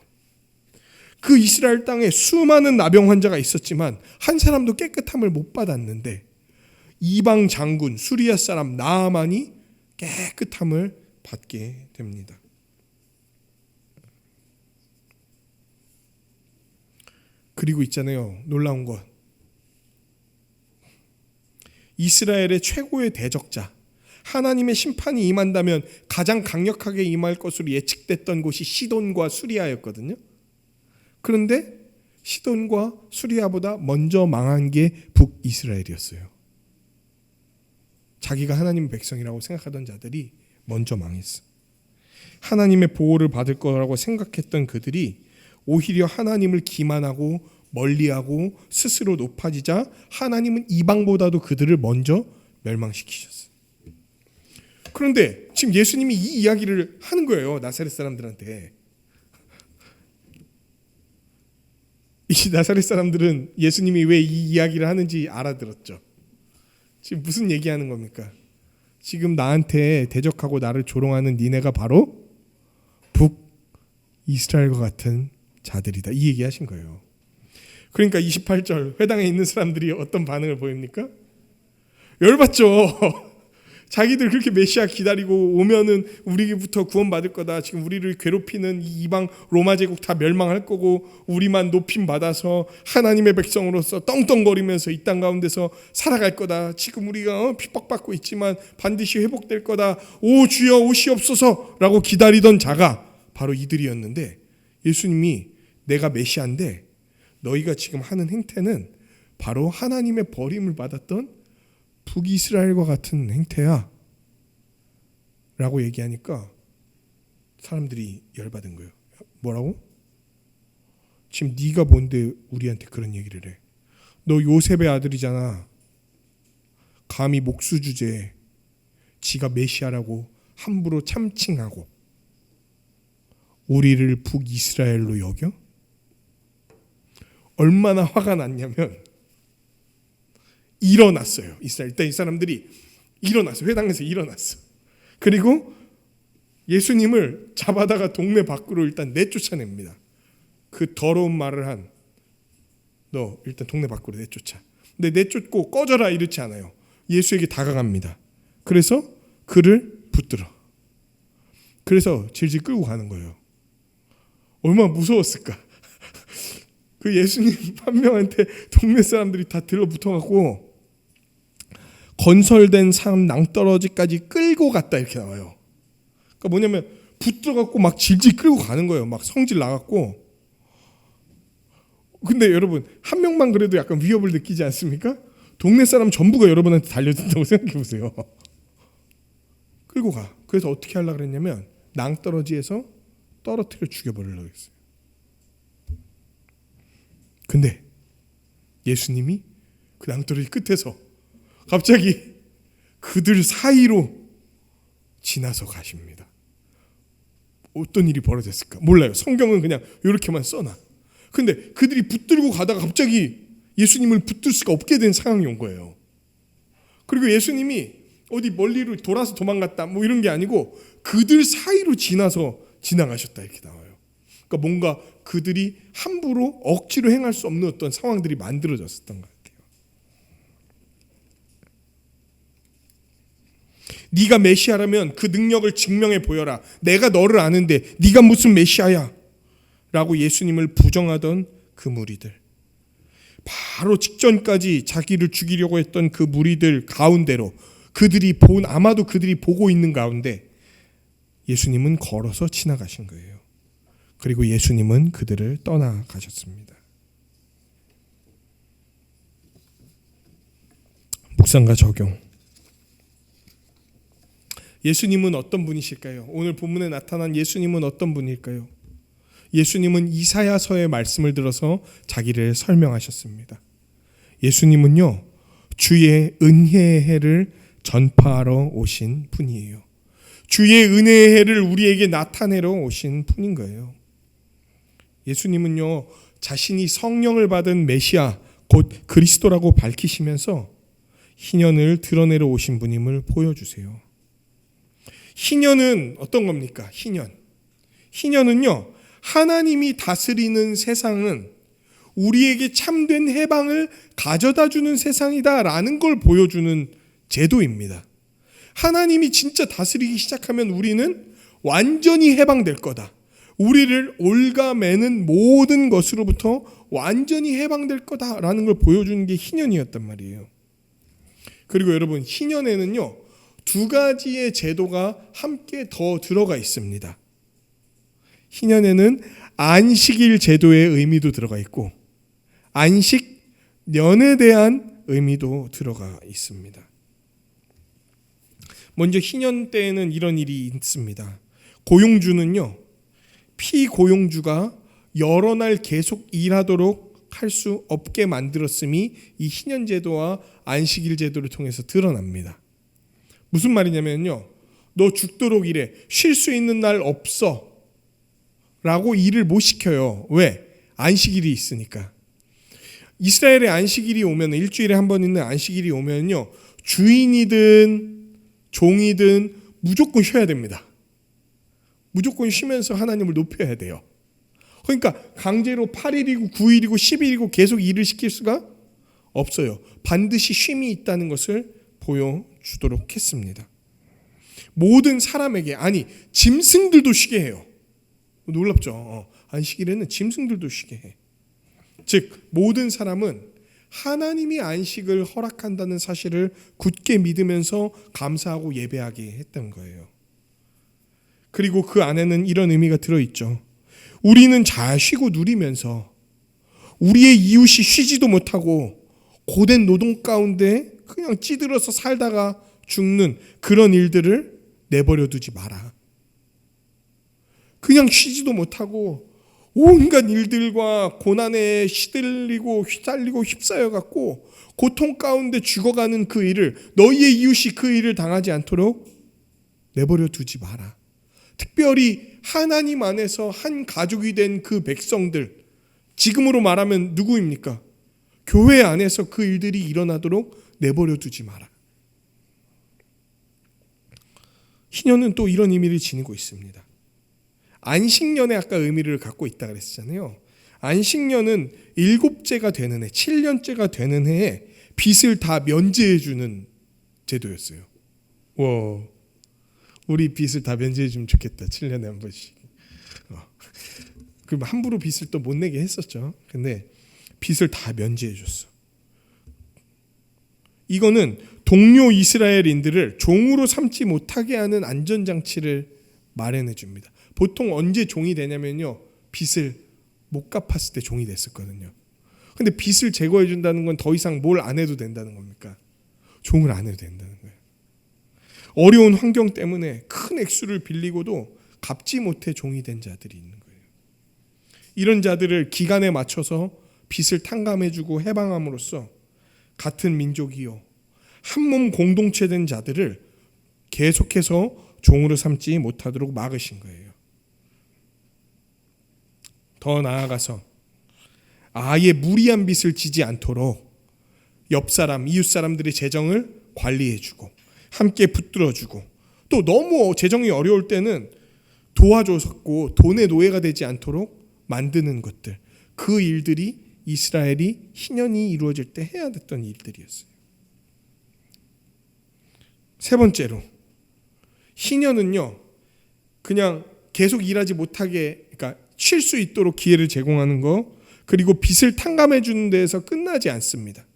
그 이스라엘 땅에 수많은 나병 환자가 있었지만 한 사람도 깨끗함을 못 받았는데 이방 장군 수리아 사람 나아만이 깨끗함을 받게 됩니다. 그리고 있잖아요, 놀라운 것, 이스라엘의 최고의 대적자, 하나님의 심판이 임한다면 가장 강력하게 임할 것으로 예측됐던 곳이 시돈과 수리아였거든요. 그런데 시돈과 수리아보다 먼저 망한 게 북이스라엘이었어요. 자기가 하나님의 백성이라고 생각하던 자들이 먼저 망했어. 하나님의 보호를 받을 거라고 생각했던 그들이 오히려 하나님을 기만하고 멀리하고 스스로 높아지자 하나님은 이방보다도 그들을 먼저 멸망시키셨어요. 그런데 지금 예수님이 이 이야기를 하는 거예요, 나사렛 사람들한테. 이 나사렛 사람들은 예수님이 왜 이 이야기를 하는지 알아들었죠. 지금 무슨 얘기하는 겁니까? 지금 나한테 대적하고 나를 조롱하는 니네가 바로 북이스라엘과 같은 자들이다, 이 얘기하신 거예요. 그러니까 28절, 회당에 있는 사람들이 어떤 반응을 보입니까? 열받죠. 자기들 그렇게 메시아 기다리고 오면은 우리부터 구원받을 거다, 지금 우리를 괴롭히는 이 이방 로마 제국 다 멸망할 거고 우리만 높임 받아서 하나님의 백성으로서 떵떵거리면서 이 땅 가운데서 살아갈 거다, 지금 우리가 핍박받고 있지만 반드시 회복될 거다, 오 주여 오시옵소서 라고 기다리던 자가 바로 이들이었는데, 예수님이 내가 메시아인데 너희가 지금 하는 행태는 바로 하나님의 버림을 받았던 북이스라엘과 같은 행태야 라고 얘기하니까 사람들이 열받은 거예요. 뭐라고? 지금 네가 뭔데 우리한테 그런 얘기를 해? 너 요셉의 아들이잖아. 감히 목수 주제에 지가 메시아라고 함부로 참칭하고 우리를 북이스라엘로 여겨? 얼마나 화가 났냐면 일어났어요. 일단 이 사람들이 일어났어요. 회당에서 일어났어. 그리고 예수님을 잡아다가 동네 밖으로 일단 내쫓아냅니다. 그 더러운 말을 한 너 일단 동네 밖으로 내쫓아. 근데 내쫓고 꺼져라 이렇지 않아요. 예수에게 다가갑니다. 그래서 그를 붙들어. 그래서 질질 끌고 가는 거예요. 얼마나 무서웠을까. 그 예수님 한 명한테 동네 사람들이 다 들러붙어갖고 건설된 산 낭떠러지까지 끌고 갔다 이렇게 나와요. 그러니까 뭐냐면 붙들어갖고 막 질질 끌고 가는 거예요. 막 성질 나갖고. 근데 여러분 한 명만 그래도 약간 위협을 느끼지 않습니까? 동네 사람 전부가 여러분한테 달려든다고 생각해 보세요. 끌고 가. 그래서 어떻게 하려고 그랬냐면 낭떠러지에서 떨어뜨려 죽여버리려고 했어요. 근데 예수님이 그 낭떠러지 끝에서 갑자기 그들 사이로 지나서 가십니다. 어떤 일이 벌어졌을까? 몰라요. 성경은 그냥 이렇게만 써놔. 근데 그들이 붙들고 가다가 갑자기 예수님을 붙들 수가 없게 된 상황이 온 거예요. 그리고 예수님이 어디 멀리로 돌아서 도망갔다 뭐 이런 게 아니고 그들 사이로 지나가셨다 이렇게 나와요. 그러니까 뭔가 그들이 함부로 억지로 행할 수 없는 어떤 상황들이 만들어졌었던 것 같아요. 네가 메시아라면 그 능력을 증명해 보여라. 내가 너를 아는데 네가 무슨 메시아야? 라고 예수님을 부정하던 그 무리들, 바로 직전까지 자기를 죽이려고 했던 그 무리들 가운데로 아마도 그들이 보고 있는 가운데 예수님은 걸어서 지나가신 거예요. 그리고 예수님은 그들을 떠나가셨습니다. 묵상과 적용. 예수님은 어떤 분이실까요? 오늘 본문에 나타난 예수님은 어떤 분일까요? 예수님은 이사야서의 말씀을 들어서 자기를 설명하셨습니다. 예수님은요, 주의 은혜의 해를 전파하러 오신 분이에요. 주의 은혜의 해를 우리에게 나타내러 오신 분인 거예요. 예수님은요, 자신이 성령을 받은 메시아 곧 그리스도라고 밝히시면서 희년을 드러내러 오신 분임을 보여주세요. 희년은 어떤 겁니까? 희년은요, 하나님이 다스리는 세상은 우리에게 참된 해방을 가져다주는 세상이다라는 걸 보여주는 제도입니다. 하나님이 진짜 다스리기 시작하면 우리는 완전히 해방될 거다. 우리를 올가매는 모든 것으로부터 완전히 해방될 거다라는 걸 보여주는 게 희년이었단 말이에요. 그리고 여러분, 희년에는요, 두 가지의 제도가 함께 더 들어가 있습니다. 희년에는 안식일 제도의 의미도 들어가 있고 안식년에 대한 의미도 들어가 있습니다. 먼저 희년 때에는 이런 일이 있습니다. 고용주는요, 피고용주가 여러 날 계속 일하도록 할 수 없게 만들었음이 이 희년 제도와 안식일 제도를 통해서 드러납니다. 무슨 말이냐면요, 너 죽도록 일해, 쉴 수 있는 날 없어 라고 일을 못 시켜요. 왜? 안식일이 있으니까. 이스라엘의 안식일이 오면, 일주일에 한 번 있는 안식일이 오면요, 주인이든 종이든 무조건 쉬어야 됩니다. 무조건 쉬면서 하나님을 높여야 돼요. 그러니까 강제로 8일이고 9일이고 10일이고 계속 일을 시킬 수가 없어요. 반드시 쉼이 있다는 것을 보여주도록 했습니다. 모든 사람에게, 아니 짐승들도 쉬게 해요. 놀랍죠? 안식일에는 짐승들도 쉬게 해. 즉 모든 사람은 하나님이 안식을 허락한다는 사실을 굳게 믿으면서 감사하고 예배하게 했던 거예요. 그리고 그 안에는 이런 의미가 들어있죠. 우리는 잘 쉬고 누리면서 우리의 이웃이 쉬지도 못하고 고된 노동 가운데 그냥 찌들어서 살다가 죽는 그런 일들을 내버려 두지 마라. 그냥 쉬지도 못하고 온갖 일들과 고난에 시들리고 휘달리고 휩싸여 갖고 고통 가운데 죽어가는 그 일을, 너희의 이웃이 그 일을 당하지 않도록 내버려 두지 마라. 특별히 하나님 안에서 한 가족이 된 그 백성들, 지금으로 말하면 누구입니까? 교회 안에서 그 일들이 일어나도록 내버려 두지 마라. 희년은 또 이런 의미를 지니고 있습니다. 안식년에 아까 의미를 갖고 있다 그랬잖아요. 안식년은 7제가 되는 해, 7년째가 되는 해에 빚을 다 면제해 주는 제도였어요. 와, 우리 빚을 다 면제해 주면 좋겠다. 7년에 한 번씩. 그럼 함부로 빚을 또 못 내게 했었죠. 근데 빚을 다 면제해 줬어. 이거는 동료 이스라엘인들을 종으로 삼지 못하게 하는 안전장치를 마련해 줍니다. 보통 언제 종이 되냐면요, 빚을 못 갚았을 때 종이 됐었거든요. 근데 빚을 제거해 준다는 건 더 이상 뭘 안 해도 된다는 겁니까? 종을 안 해도 된다는 거예요. 어려운 환경 때문에 큰 액수를 빌리고도 갚지 못해 종이 된 자들이 있는 거예요. 이런 자들을 기간에 맞춰서 빚을 탕감해주고 해방함으로써 같은 민족이요 한 몸 공동체 된 자들을 계속해서 종으로 삼지 못하도록 막으신 거예요. 더 나아가서 아예 무리한 빚을 지지 않도록 옆 사람, 이웃 사람들의 재정을 관리해주고 함께 붙들어주고 또 너무 재정이 어려울 때는 도와줬고 돈의 노예가 되지 않도록 만드는 것들, 그 일들이 이스라엘이 희년이 이루어질 때 해야 됐던 일들이었어요. 세 번째로 희년은요 그냥 계속 일하지 못하게, 그러니까 쉴 수 있도록 기회를 제공하는 거, 그리고 빚을 탕감해 주는 데에서 끝나지 않습니다.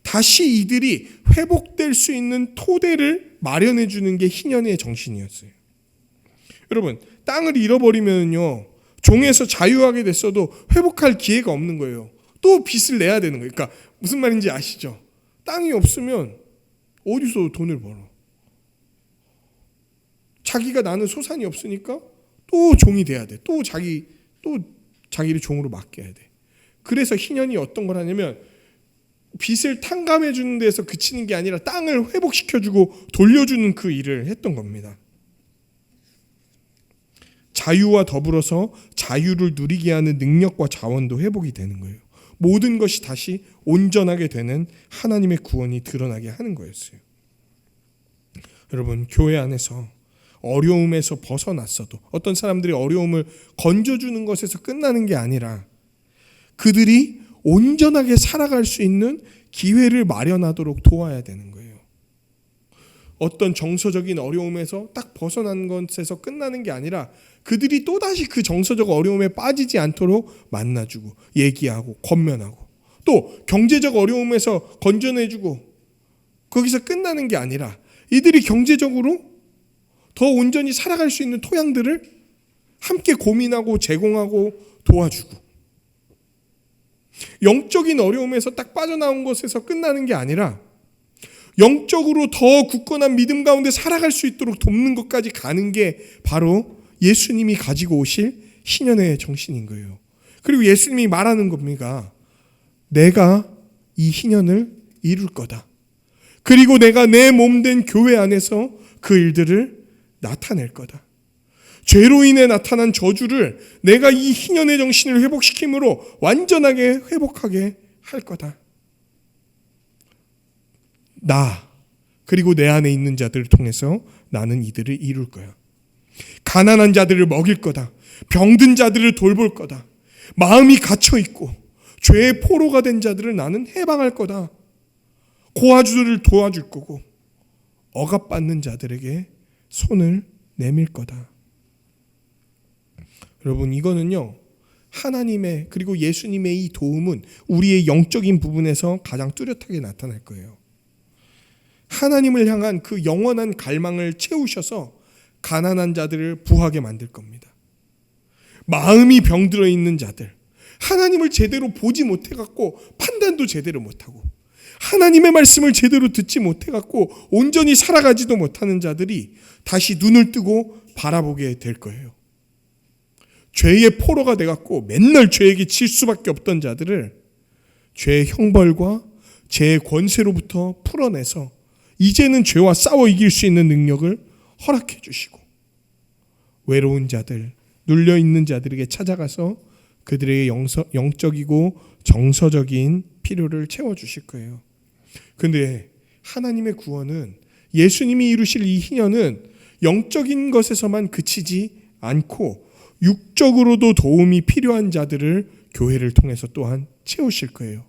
다시 이들이 회복될 수 있는 토대를 마련해 주는 게 희년의 정신이었어요. 여러분, 땅을 잃어버리면요 종에서 자유하게 됐어도 회복할 기회가 없는 거예요. 또 빚을 내야 되는 거예요. 그러니까 무슨 말인지 아시죠? 땅이 없으면 어디서 돈을 벌어? 자기가 나는 소산이 없으니까 또 종이 돼야 돼. 또 자기를 종으로 맡겨야 돼. 그래서 희년이 어떤 걸 하냐면 빚을 탕감해 주는 데서 그치는 게 아니라 땅을 회복시켜주고 돌려주는 그 일을 했던 겁니다. 자유와 더불어서 자유를 누리게 하는 능력과 자원도 회복이 되는 거예요. 모든 것이 다시 온전하게 되는 하나님의 구원이 드러나게 하는 거였어요. 여러분, 교회 안에서 어려움에서 벗어났어도 어떤 사람들이 어려움을 건져주는 것에서 끝나는 게 아니라 그들이 온전하게 살아갈 수 있는 기회를 마련하도록 도와야 되는 거예요. 어떤 정서적인 어려움에서 딱 벗어난 것에서 끝나는 게 아니라 그들이 또다시 그 정서적 어려움에 빠지지 않도록 만나주고 얘기하고 권면하고, 또 경제적 어려움에서 건져내주고 거기서 끝나는 게 아니라 이들이 경제적으로 더 온전히 살아갈 수 있는 토양들을 함께 고민하고 제공하고 도와주고, 영적인 어려움에서 딱 빠져나온 것에서 끝나는 게 아니라 영적으로 더 굳건한 믿음 가운데 살아갈 수 있도록 돕는 것까지 가는 게 바로 예수님이 가지고 오실 희년의 정신인 거예요. 그리고 예수님이 말하는 겁니다. 내가 이 희년을 이룰 거다. 그리고 내가 내 몸된 교회 안에서 그 일들을 나타낼 거다. 죄로 인해 나타난 저주를 내가 이 희년의 정신을 회복시킴으로 완전하게 회복하게 할 거다. 나 그리고 내 안에 있는 자들을 통해서 나는 이들을 이룰 거야. 가난한 자들을 먹일 거다. 병든 자들을 돌볼 거다. 마음이 갇혀있고 죄의 포로가 된 자들을 나는 해방할 거다. 고아주들을 도와줄 거고 억압받는 자들에게 손을 내밀 거다. 여러분, 이거는요 하나님의 그리고 예수님의 이 도움은 우리의 영적인 부분에서 가장 뚜렷하게 나타날 거예요. 하나님을 향한 그 영원한 갈망을 채우셔서 가난한 자들을 부하게 만들 겁니다. 마음이 병들어 있는 자들, 하나님을 제대로 보지 못해갖고 판단도 제대로 못하고 하나님의 말씀을 제대로 듣지 못해갖고 온전히 살아가지도 못하는 자들이 다시 눈을 뜨고 바라보게 될 거예요. 죄의 포로가 돼갖고 맨날 죄에게 칠 수밖에 없던 자들을 죄의 형벌과 죄의 권세로부터 풀어내서 이제는 죄와 싸워 이길 수 있는 능력을 허락해 주시고, 외로운 자들, 눌려있는 자들에게 찾아가서 그들의 영적이고 정서적인 필요를 채워주실 거예요. 그런데 하나님의 구원은, 예수님이 이루실 이 희년은 영적인 것에서만 그치지 않고 육적으로도 도움이 필요한 자들을 교회를 통해서 또한 채우실 거예요.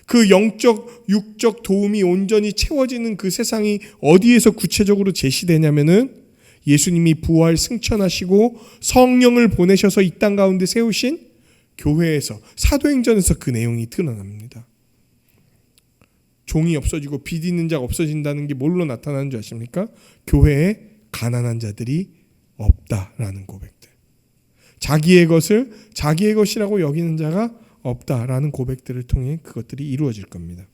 그 영적, 육적 도움이 온전히 채워지는 그 세상이 어디에서 구체적으로 제시되냐면은 예수님이 부활 승천하시고 성령을 보내셔서 이 땅 가운데 세우신 교회에서, 사도행전에서 그 내용이 드러납니다. 종이 없어지고 빚 있는 자가 없어진다는 게 뭘로 나타나는 줄 아십니까? 교회에 가난한 자들이 없다라는 고백들. 자기의 것을 자기의 것이라고 여기는 자가 없다라는 고백들을 통해 그것들이 이루어질 겁니다.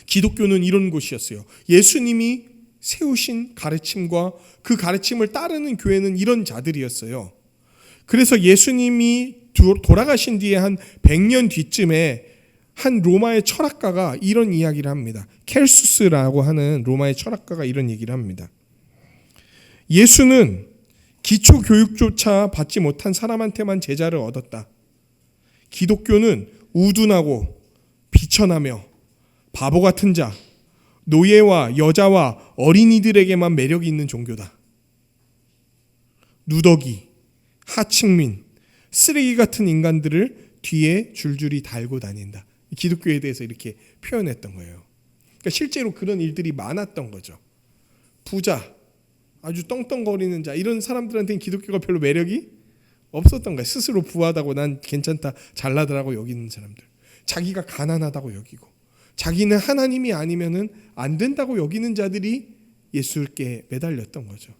기독교는 이런 곳이었어요. 예수님이 세우신 가르침과 그 가르침을 따르는 교회는 이런 자들이었어요. 그래서 예수님이 돌아가신 뒤에 한 100년 뒤쯤에 한 로마의 철학가가 이런 이야기를 합니다. 켈수스라고 하는 로마의 철학가가 이런 얘기를 합니다. 예수는 기초 교육조차 받지 못한 사람한테만 제자를 얻었다. 기독교는 우둔하고 비천하며 바보 같은 자, 노예와 여자와 어린이들에게만 매력이 있는 종교다. 누더기, 하층민, 쓰레기 같은 인간들을 뒤에 줄줄이 달고 다닌다. 기독교에 대해서 이렇게 표현했던 거예요. 그러니까 실제로 그런 일들이 많았던 거죠. 부자, 아주 떵떵거리는 자, 이런 사람들한테는 기독교가 별로 매력이 없었던 거예요. 스스로 부하다고 난 괜찮다, 잘나더라고 여기는 사람들. 자기가 가난하다고 여기고 자기는 하나님이 아니면은 안 된다고 여기는 자들이 예수께 매달렸던 거죠.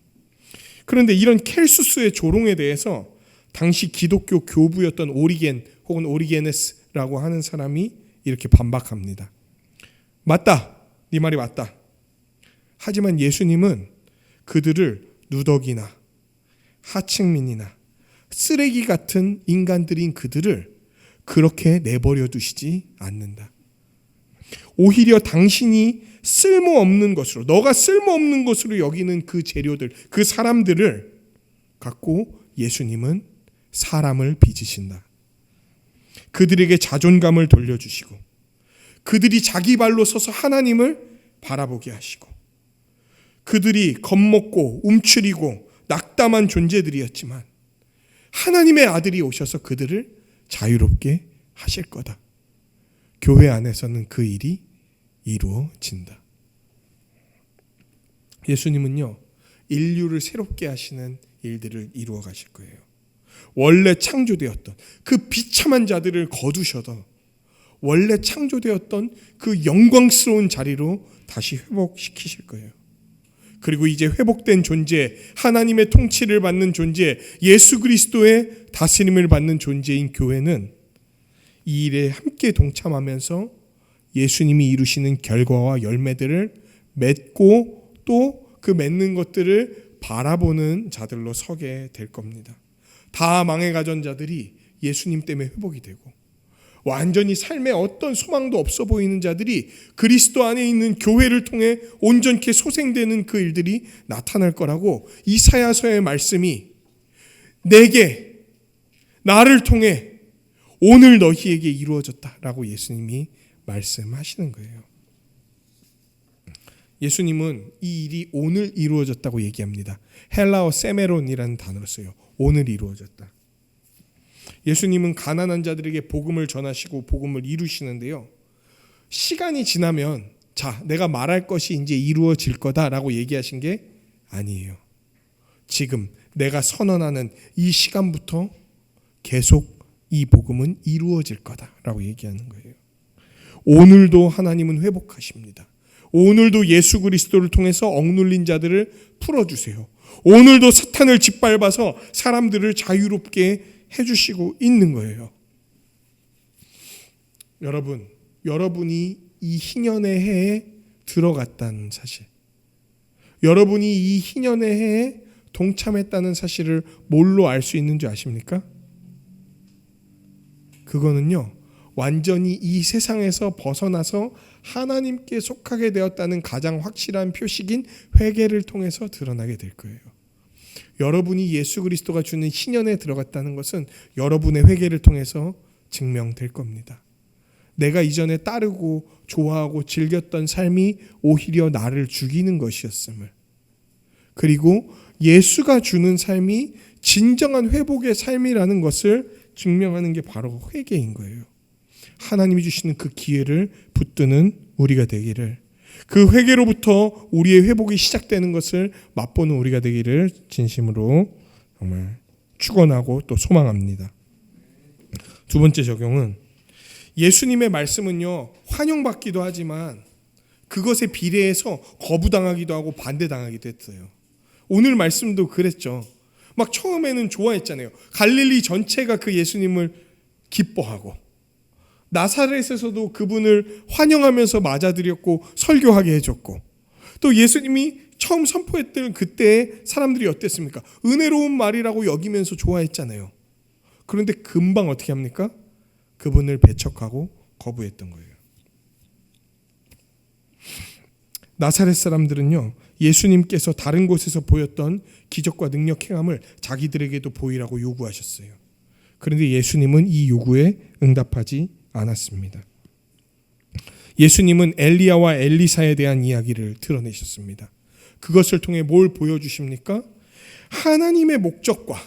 그런데 이런 켈수스의 조롱에 대해서 당시 기독교 교부였던 오리겐 혹은 오리게네스라고 하는 사람이 이렇게 반박합니다. 맞다. 네 말이 맞다. 하지만 예수님은 그들을 누더기나 하층민이나 쓰레기 같은 인간들인 그들을 그렇게 내버려 두시지 않는다. 오히려 당신이 쓸모없는 것으로, 너가 쓸모없는 것으로 여기는 그 재료들, 그 사람들을 갖고 예수님은 사람을 빚으신다. 그들에게 자존감을 돌려주시고 그들이 자기 발로 서서 하나님을 바라보게 하시고 그들이 겁먹고 움츠리고 낙담한 존재들이었지만 하나님의 아들이 오셔서 그들을 자유롭게 하실 거다. 교회 안에서는 그 일이 이루어진다. 예수님은요, 인류를 새롭게 하시는 일들을 이루어 가실 거예요. 원래 창조되었던 그 비참한 자들을 거두셔서 원래 창조되었던 그 영광스러운 자리로 다시 회복시키실 거예요. 그리고 이제 회복된 존재, 하나님의 통치를 받는 존재, 예수 그리스도의 다스림을 받는 존재인 교회는 이 일에 함께 동참하면서 예수님이 이루시는 결과와 열매들을 맺고 또 그 맺는 것들을 바라보는 자들로 서게 될 겁니다. 다 망해가던 자들이 예수님 때문에 회복이 되고 완전히 삶에 어떤 소망도 없어 보이는 자들이 그리스도 안에 있는 교회를 통해 온전케 소생되는 그 일들이 나타날 거라고 이사야서의 말씀이 내게 나를 통해 오늘 너희에게 이루어졌다라고 예수님이 말씀하시는 거예요. 예수님은 이 일이 오늘 이루어졌다고 얘기합니다. 헬라어 세메론이라는 단어를 써요. 오늘 이루어졌다. 예수님은 가난한 자들에게 복음을 전하시고 복음을 이루시는데요. 시간이 지나면 자, 내가 말할 것이 이제 이루어질 거다라고 얘기하신 게 아니에요. 지금 내가 선언하는 이 시간부터 계속 이 복음은 이루어질 거다라고 얘기하는 거예요. 오늘도 하나님은 회복하십니다. 오늘도 예수 그리스도를 통해서 억눌린 자들을 풀어주세요. 오늘도 사탄을 짓밟아서 사람들을 자유롭게 해주시고 있는 거예요. 여러분이 이 희년의 해에 들어갔다는 사실, 여러분이 이 희년의 해에 동참했다는 사실을 뭘로 알 수 있는 줄 아십니까? 그거는요, 완전히 이 세상에서 벗어나서 하나님께 속하게 되었다는 가장 확실한 표식인 회개를 통해서 드러나게 될 거예요. 여러분이 예수 그리스도가 주는 희년에 들어갔다는 것은 여러분의 회개를 통해서 증명될 겁니다. 내가 이전에 따르고 좋아하고 즐겼던 삶이 오히려 나를 죽이는 것이었음을, 그리고 예수가 주는 삶이 진정한 회복의 삶이라는 것을 증명하는 게 바로 회개인 거예요. 하나님이 주시는 그 기회를 붙드는 우리가 되기를, 그 회개로부터 우리의 회복이 시작되는 것을 맛보는 우리가 되기를 진심으로 정말 축원하고 또 소망합니다. 두 번째 적용은, 예수님의 말씀은요, 환영받기도 하지만 그것에 비례해서 거부당하기도 하고 반대당하기도 했어요. 오늘 말씀도 그랬죠. 막 처음에는 좋아했잖아요. 갈릴리 전체가 그 예수님을 기뻐하고 나사렛에서도 그분을 환영하면서 맞아들였고 설교하게 해줬고, 또 예수님이 처음 선포했던 그때 사람들이 어땠습니까? 은혜로운 말이라고 여기면서 좋아했잖아요. 그런데 금방 어떻게 합니까? 그분을 배척하고 거부했던 거예요. 나사렛 사람들은요, 예수님께서 다른 곳에서 보였던 기적과 능력 행함을 자기들에게도 보이라고 요구하셨어요. 그런데 예수님은 이 요구에 응답하지 않았습니다. 예수님은 엘리야와 엘리사에 대한 이야기를 드러내셨습니다. 그것을 통해 뭘 보여주십니까? 하나님의 목적과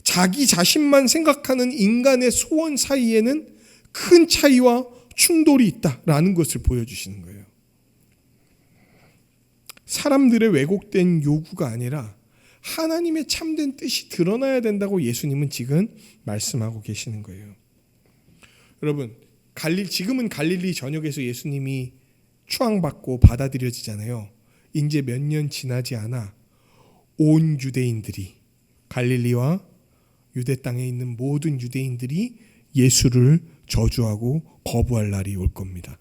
자기 자신만 생각하는 인간의 소원 사이에는 큰 차이와 충돌이 있다라는 것을 보여주시는 거예요. 사람들의 왜곡된 요구가 아니라 하나님의 참된 뜻이 드러나야 된다고 예수님은 지금 말씀하고 계시는 거예요. 여러분, 지금은 갈릴리 전역에서 예수님이 추앙받고 받아들여지잖아요. 이제 몇 년 지나지 않아 온 유대인들이, 갈릴리와 유대 땅에 있는 모든 유대인들이 예수를 저주하고 거부할 날이 올 겁니다.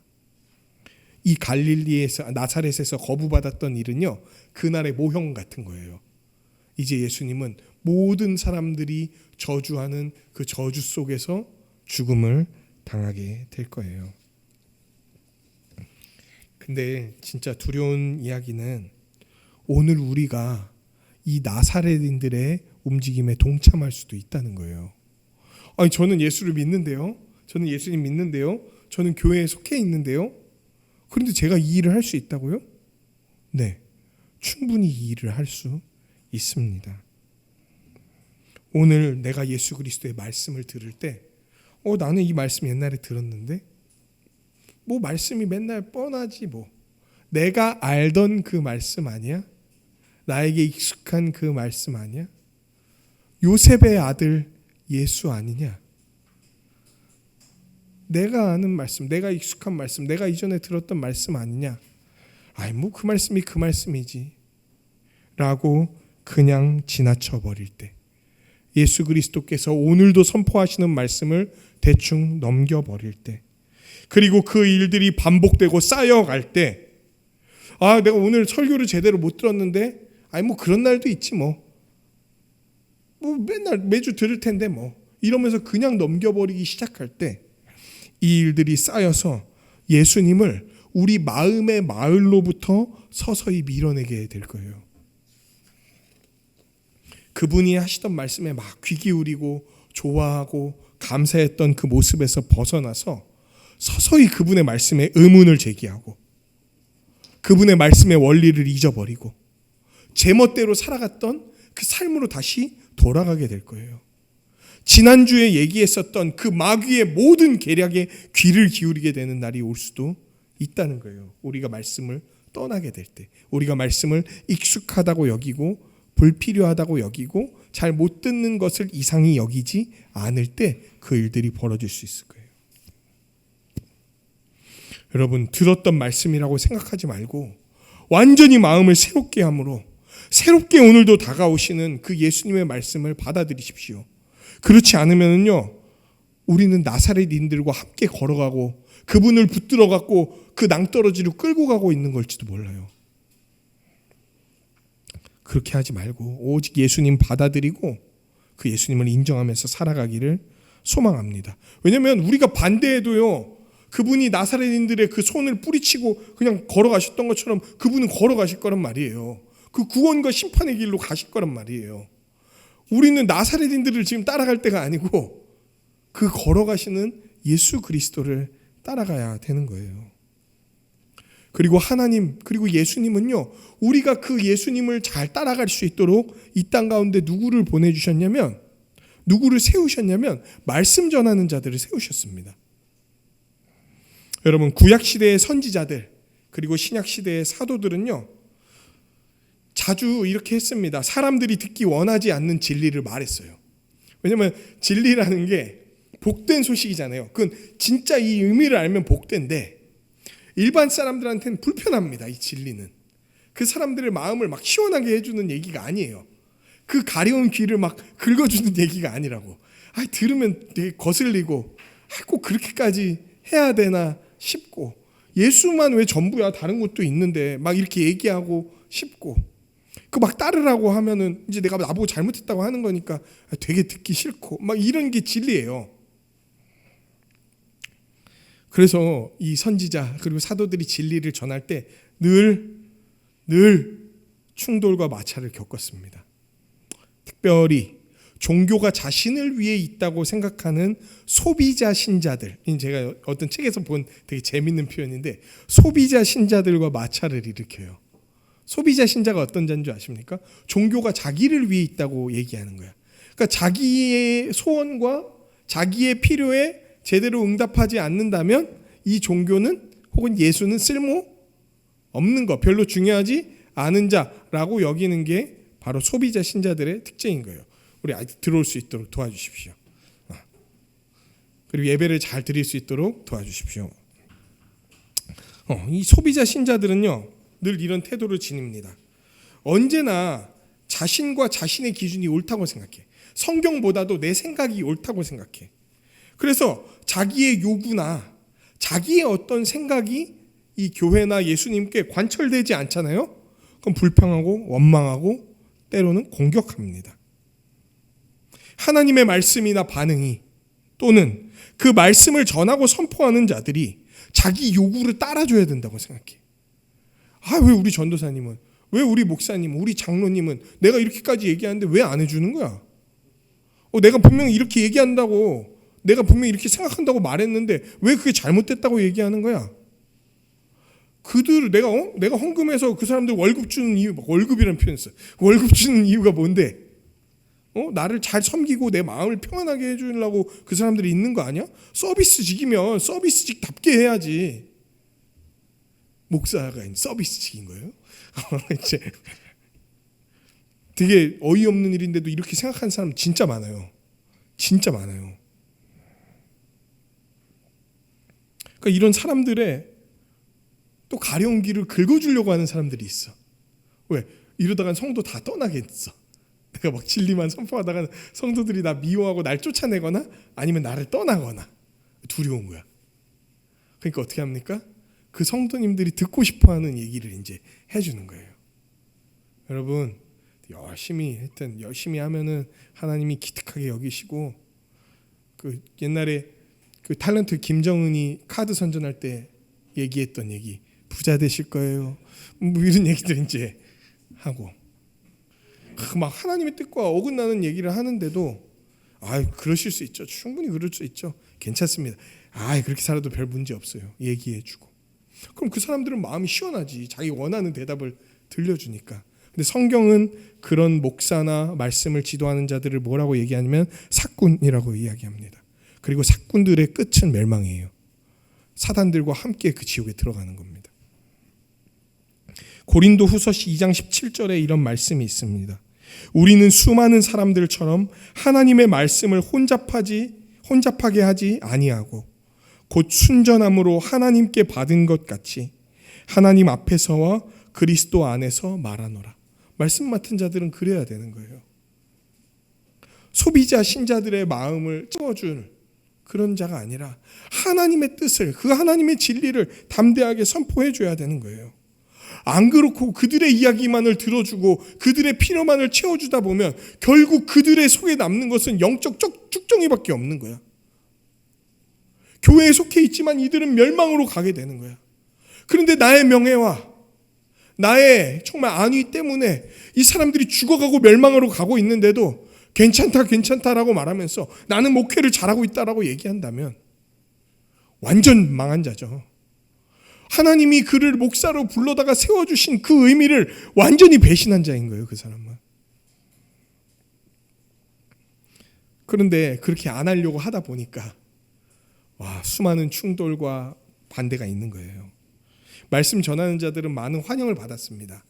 이 갈릴리에서, 나사렛에서 거부받았던 일은요, 그날의 모형 같은 거예요. 이제 예수님은 모든 사람들이 저주하는 그 저주 속에서 죽음을 당하게 될 거예요. 근데 진짜 두려운 이야기는 오늘 우리가 이 나사렛인들의 움직임에 동참할 수도 있다는 거예요. 아니, 저는 예수를 믿는데요. 저는 예수님 믿는데요. 저는 교회에 속해 있는데요. 그런데 제가 이 일을 할 수 있다고요? 네, 충분히 이 일을 할 수 있습니다. 오늘 내가 예수 그리스도의 말씀을 들을 때 나는 이 말씀 옛날에 들었는데 뭐 말씀이 맨날 뻔하지 뭐. 내가 알던 그 말씀 아니야? 나에게 익숙한 그 말씀 아니야? 요셉의 아들 예수 아니냐? 내가 아는 말씀, 내가 익숙한 말씀, 내가 이전에 들었던 말씀 아니냐? 아이 뭐 그 말씀이 그 말씀이지 라고 그냥 지나쳐 버릴 때, 예수 그리스도께서 오늘도 선포하시는 말씀을 대충 넘겨버릴 때, 그리고 그 일들이 반복되고 쌓여갈 때, 내가 오늘 설교를 제대로 못 들었는데 뭐 그런 날도 있지 뭐 맨날 매주 들을 텐데 뭐 이러면서 그냥 넘겨버리기 시작할 때, 이 일들이 쌓여서 예수님을 우리 마음의 마을로부터 서서히 밀어내게 될 거예요. 그분이 하시던 말씀에 막 귀 기울이고 좋아하고 감사했던 그 모습에서 벗어나서 서서히 그분의 말씀에 의문을 제기하고 그분의 말씀의 원리를 잊어버리고 제멋대로 살아갔던 그 삶으로 다시 돌아가게 될 거예요. 지난주에 얘기했었던 그 마귀의 모든 계략에 귀를 기울이게 되는 날이 올 수도 있다는 거예요. 우리가 말씀을 떠나게 될 때, 우리가 말씀을 익숙하다고 여기고 불필요하다고 여기고 잘 못 듣는 것을 이상히 여기지 않을 때 그 일들이 벌어질 수 있을 거예요. 여러분, 들었던 말씀이라고 생각하지 말고 완전히 마음을 새롭게 함으로 새롭게 오늘도 다가오시는 그 예수님의 말씀을 받아들이십시오. 그렇지 않으면요, 우리는 나사렛인들과 함께 걸어가고 그분을 붙들어 갖고 그 낭떠러지로 끌고 가고 있는 걸지도 몰라요. 그렇게 하지 말고 오직 예수님 받아들이고 그 예수님을 인정하면서 살아가기를 소망합니다. 왜냐하면 우리가 반대해도요, 그분이 나사렛인들의 그 손을 뿌리치고 그냥 걸어가셨던 것처럼 그분은 걸어가실 거란 말이에요. 그 구원과 심판의 길로 가실 거란 말이에요. 우리는 나사렛인들을 지금 따라갈 때가 아니고 그 걸어가시는 예수 그리스도를 따라가야 되는 거예요. 그리고 하나님, 그리고 예수님은요, 우리가 그 예수님을 잘 따라갈 수 있도록 이 땅 가운데 누구를 보내주셨냐면, 누구를 세우셨냐면 말씀 전하는 자들을 세우셨습니다. 여러분, 구약시대의 선지자들 그리고 신약시대의 사도들은요, 자주 이렇게 했습니다. 사람들이 듣기 원하지 않는 진리를 말했어요. 왜냐하면 진리라는 게 복된 소식이잖아요. 그건 진짜 이 의미를 알면 복된데 일반 사람들한테는 불편합니다. 이 진리는. 그 사람들의 마음을 막 시원하게 해주는 얘기가 아니에요. 그 가려운 귀를 막 긁어주는 얘기가 아니라고. 들으면 되게 거슬리고 꼭 그렇게까지 해야 되나 싶고, 예수만 왜 전부야, 다른 것도 있는데 막 이렇게 얘기하고 싶고, 그 막 따르라고 하면은 이제 내가 나보고 잘못했다고 하는 거니까 되게 듣기 싫고, 막 이런 게 진리예요. 그래서 이 선지자 그리고 사도들이 진리를 전할 때 늘 충돌과 마찰을 겪었습니다. 특별히 종교가 자신을 위해 있다고 생각하는 소비자 신자들, 제가 어떤 책에서 본 되게 재밌는 표현인데, 소비자 신자들과 마찰을 일으켜요. 소비자 신자가 어떤 자인 줄 아십니까? 종교가 자기를 위해 있다고 얘기하는 거야. 그러니까 자기의 소원과 자기의 필요에 제대로 응답하지 않는다면 이 종교는 혹은 예수는 쓸모 없는 거, 별로 중요하지 않은 자라고 여기는 게 바로 소비자 신자들의 특징인 거예요. 우리 아직 들어올 수 있도록 도와주십시오. 그리고 예배를 잘 드릴 수 있도록 도와주십시오. 이 소비자 신자들은요, 늘 이런 태도를 지닙니다. 언제나 자신과 자신의 기준이 옳다고 생각해. 성경보다도 내 생각이 옳다고 생각해. 그래서 자기의 요구나 자기의 어떤 생각이 이 교회나 예수님께 관철되지 않잖아요. 그럼 불평하고 원망하고 때로는 공격합니다. 하나님의 말씀이나 반응이, 또는 그 말씀을 전하고 선포하는 자들이 자기 요구를 따라줘야 된다고 생각해. 왜 우리 전도사님은, 왜 우리 목사님은, 우리 장로님은 내가 이렇게까지 얘기하는데 왜 안 해주는 거야? 내가 분명히 이렇게 얘기한다고, 내가 분명히 이렇게 생각한다고 말했는데 왜 그게 잘못됐다고 얘기하는 거야? 내가 헌금해서 그 사람들 월급 주는 이유, 월급이라는 표현 써. 월급 주는 이유가 뭔데? 나를 잘 섬기고 내 마음을 평안하게 해주려고 그 사람들이 있는 거 아니야? 서비스직이면 서비스직답게 해야지. 목사가 서비스직인 거예요? 이제 되게 어이없는 일인데도 이렇게 생각하는 사람 진짜 많아요. 진짜 많아요. 그러니까 이런 사람들의 또 가려운 길을 긁어주려고 하는 사람들이 있어. 왜? 이러다간 성도 다 떠나겠어. 내가 막 진리만 선포하다가 성도들이 나 미워하고 날 쫓아내거나 아니면 나를 떠나거나 두려운 거야. 그러니까 어떻게 합니까? 그 성도님들이 듣고 싶어하는 얘기를 이제 해주는 거예요. 여러분, 열심히 하면은 하나님이 기특하게 여기시고, 그 옛날에 그 탤런트 김정은이 카드 선전할 때 얘기했던 얘기, 부자 되실 거예요. 뭐 이런 얘기들 이제 하고, 막 하나님의 뜻과 어긋나는 얘기를 하는데도 그러실 수 있죠. 충분히 그럴 수 있죠. 괜찮습니다. 그렇게 살아도 별 문제 없어요. 얘기해주고. 그럼 그 사람들은 마음이 시원하지. 자기 원하는 대답을 들려주니까. 근데 성경은 그런 목사나 말씀을 지도하는 자들을 뭐라고 얘기하냐면 사꾼이라고 이야기합니다. 그리고 사꾼들의 끝은 멸망이에요. 사단들과 함께 그 지옥에 들어가는 겁니다. 고린도 후서시 2장 17절에 이런 말씀이 있습니다. 우리는 수많은 사람들처럼 하나님의 말씀을 혼잡하게 하지 아니하고 곧 순전함으로 하나님께 받은 것 같이 하나님 앞에서와 그리스도 안에서 말하노라. 말씀 맡은 자들은 그래야 되는 거예요. 소비자 신자들의 마음을 채워줄 그런 자가 아니라 하나님의 뜻을, 그 하나님의 진리를 담대하게 선포해 줘야 되는 거예요. 안 그렇고 그들의 이야기만을 들어주고 그들의 필요만을 채워주다 보면 결국 그들의 속에 남는 것은 영적 쭉정이밖에 없는 거야. 교회에 속해 있지만 이들은 멸망으로 가게 되는 거야. 그런데 나의 명예와 나의 정말 안위 때문에 이 사람들이 죽어가고 멸망으로 가고 있는데도 괜찮다라고 말하면서 나는 목회를 잘하고 있다라고 얘기한다면 완전 망한 자죠. 하나님이 그를 목사로 불러다가 세워주신 그 의미를 완전히 배신한 자인 거예요, 그 사람은. 그런데 그렇게 안 하려고 하다 보니까 수많은 충돌과 반대가 있는 거예요. 말씀 전하는 자들은 많은 환영을 받았습니다.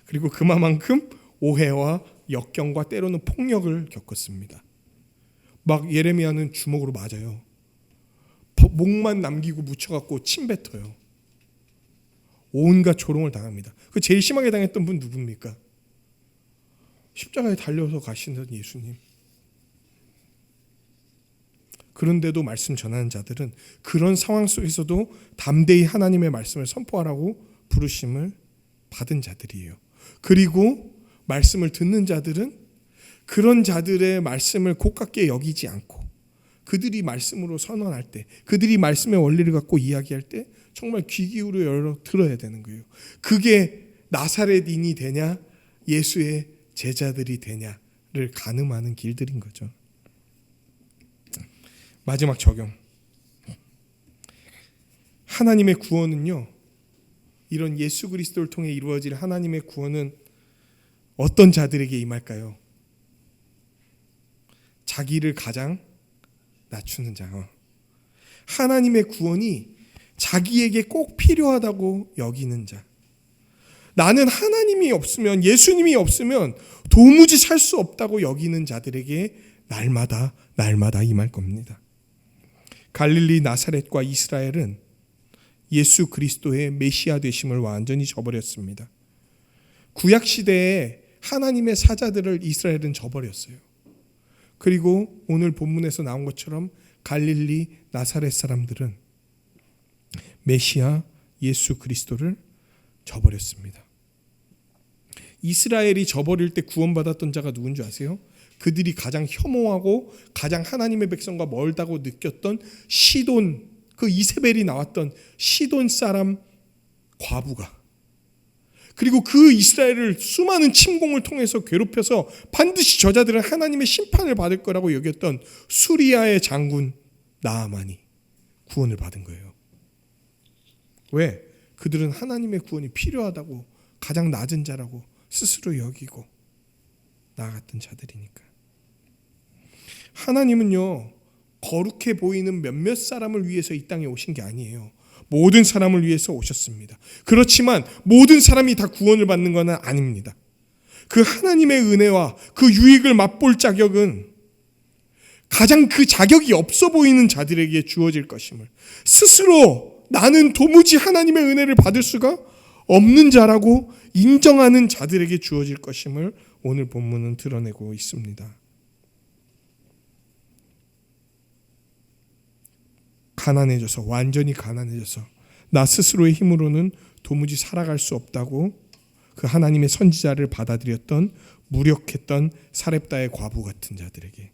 그리고 그만큼 오해와 역경과 때로는 폭력을 겪었습니다. 막 예레미야는 주먹으로 맞아요. 목만 남기고 묻혀갖고 침 뱉어요. 온갖 조롱을 당합니다. 그 제일 심하게 당했던 분 누굽니까? 십자가에 달려서 가시는 예수님. 그런데도 말씀 전하는 자들은 그런 상황 속에서도 담대히 하나님의 말씀을 선포하라고 부르심을 받은 자들이에요. 그리고 말씀을 듣는 자들은 그런 자들의 말씀을 곱깝게 여기지 않고 그들이 말씀으로 선언할 때, 그들이 말씀의 원리를 갖고 이야기할 때 정말 귀 기울여 열어 들어야 되는 거예요. 그게 나사렛인이 되냐, 예수의 제자들이 되냐를 가늠하는 길들인 거죠. 마지막 적용. 하나님의 구원은요, 이런 예수 그리스도를 통해 이루어질 하나님의 구원은 어떤 자들에게 임할까요? 자기를 가장 낮추는 자. 하나님의 구원이 자기에게 꼭 필요하다고 여기는 자. 나는 하나님이 없으면, 예수님이 없으면 도무지 살 수 없다고 여기는 자들에게 날마다 임할 겁니다. 갈릴리 나사렛과 이스라엘은 예수 그리스도의 메시아 되심을 완전히 저버렸습니다. 구약 시대에 하나님의 사자들을 이스라엘은 저버렸어요. 그리고 오늘 본문에서 나온 것처럼 갈릴리 나사렛 사람들은 메시아 예수 그리스도를 저버렸습니다. 이스라엘이 저버릴 때 구원받았던 자가 누군 줄 아세요? 그들이 가장 혐오하고 가장 하나님의 백성과 멀다고 느꼈던 시돈, 그 이세벨이 나왔던 시돈 사람 과부가, 그리고 그 이스라엘을 수많은 침공을 통해서 괴롭혀서 반드시 저자들은 하나님의 심판을 받을 거라고 여겼던 수리아의 장군 나아만이 구원을 받은 거예요. 왜? 그들은 하나님의 구원이 필요하다고 가장 낮은 자라고 스스로 여기고 나아갔던 자들이니까. 하나님은요, 거룩해 보이는 몇몇 사람을 위해서 이 땅에 오신 게 아니에요. 모든 사람을 위해서 오셨습니다. 그렇지만 모든 사람이 다 구원을 받는 건 아닙니다. 그 하나님의 은혜와 그 유익을 맛볼 자격은 가장 그 자격이 없어 보이는 자들에게 주어질 것임을, 스스로 나는 도무지 하나님의 은혜를 받을 수가 없는 자라고 인정하는 자들에게 주어질 것임을 오늘 본문은 드러내고 있습니다. 가난해져서, 완전히 가난해져서 나 스스로의 힘으로는 도무지 살아갈 수 없다고 그 하나님의 선지자를 받아들였던, 무력했던 사렙다의 과부 같은 자들에게,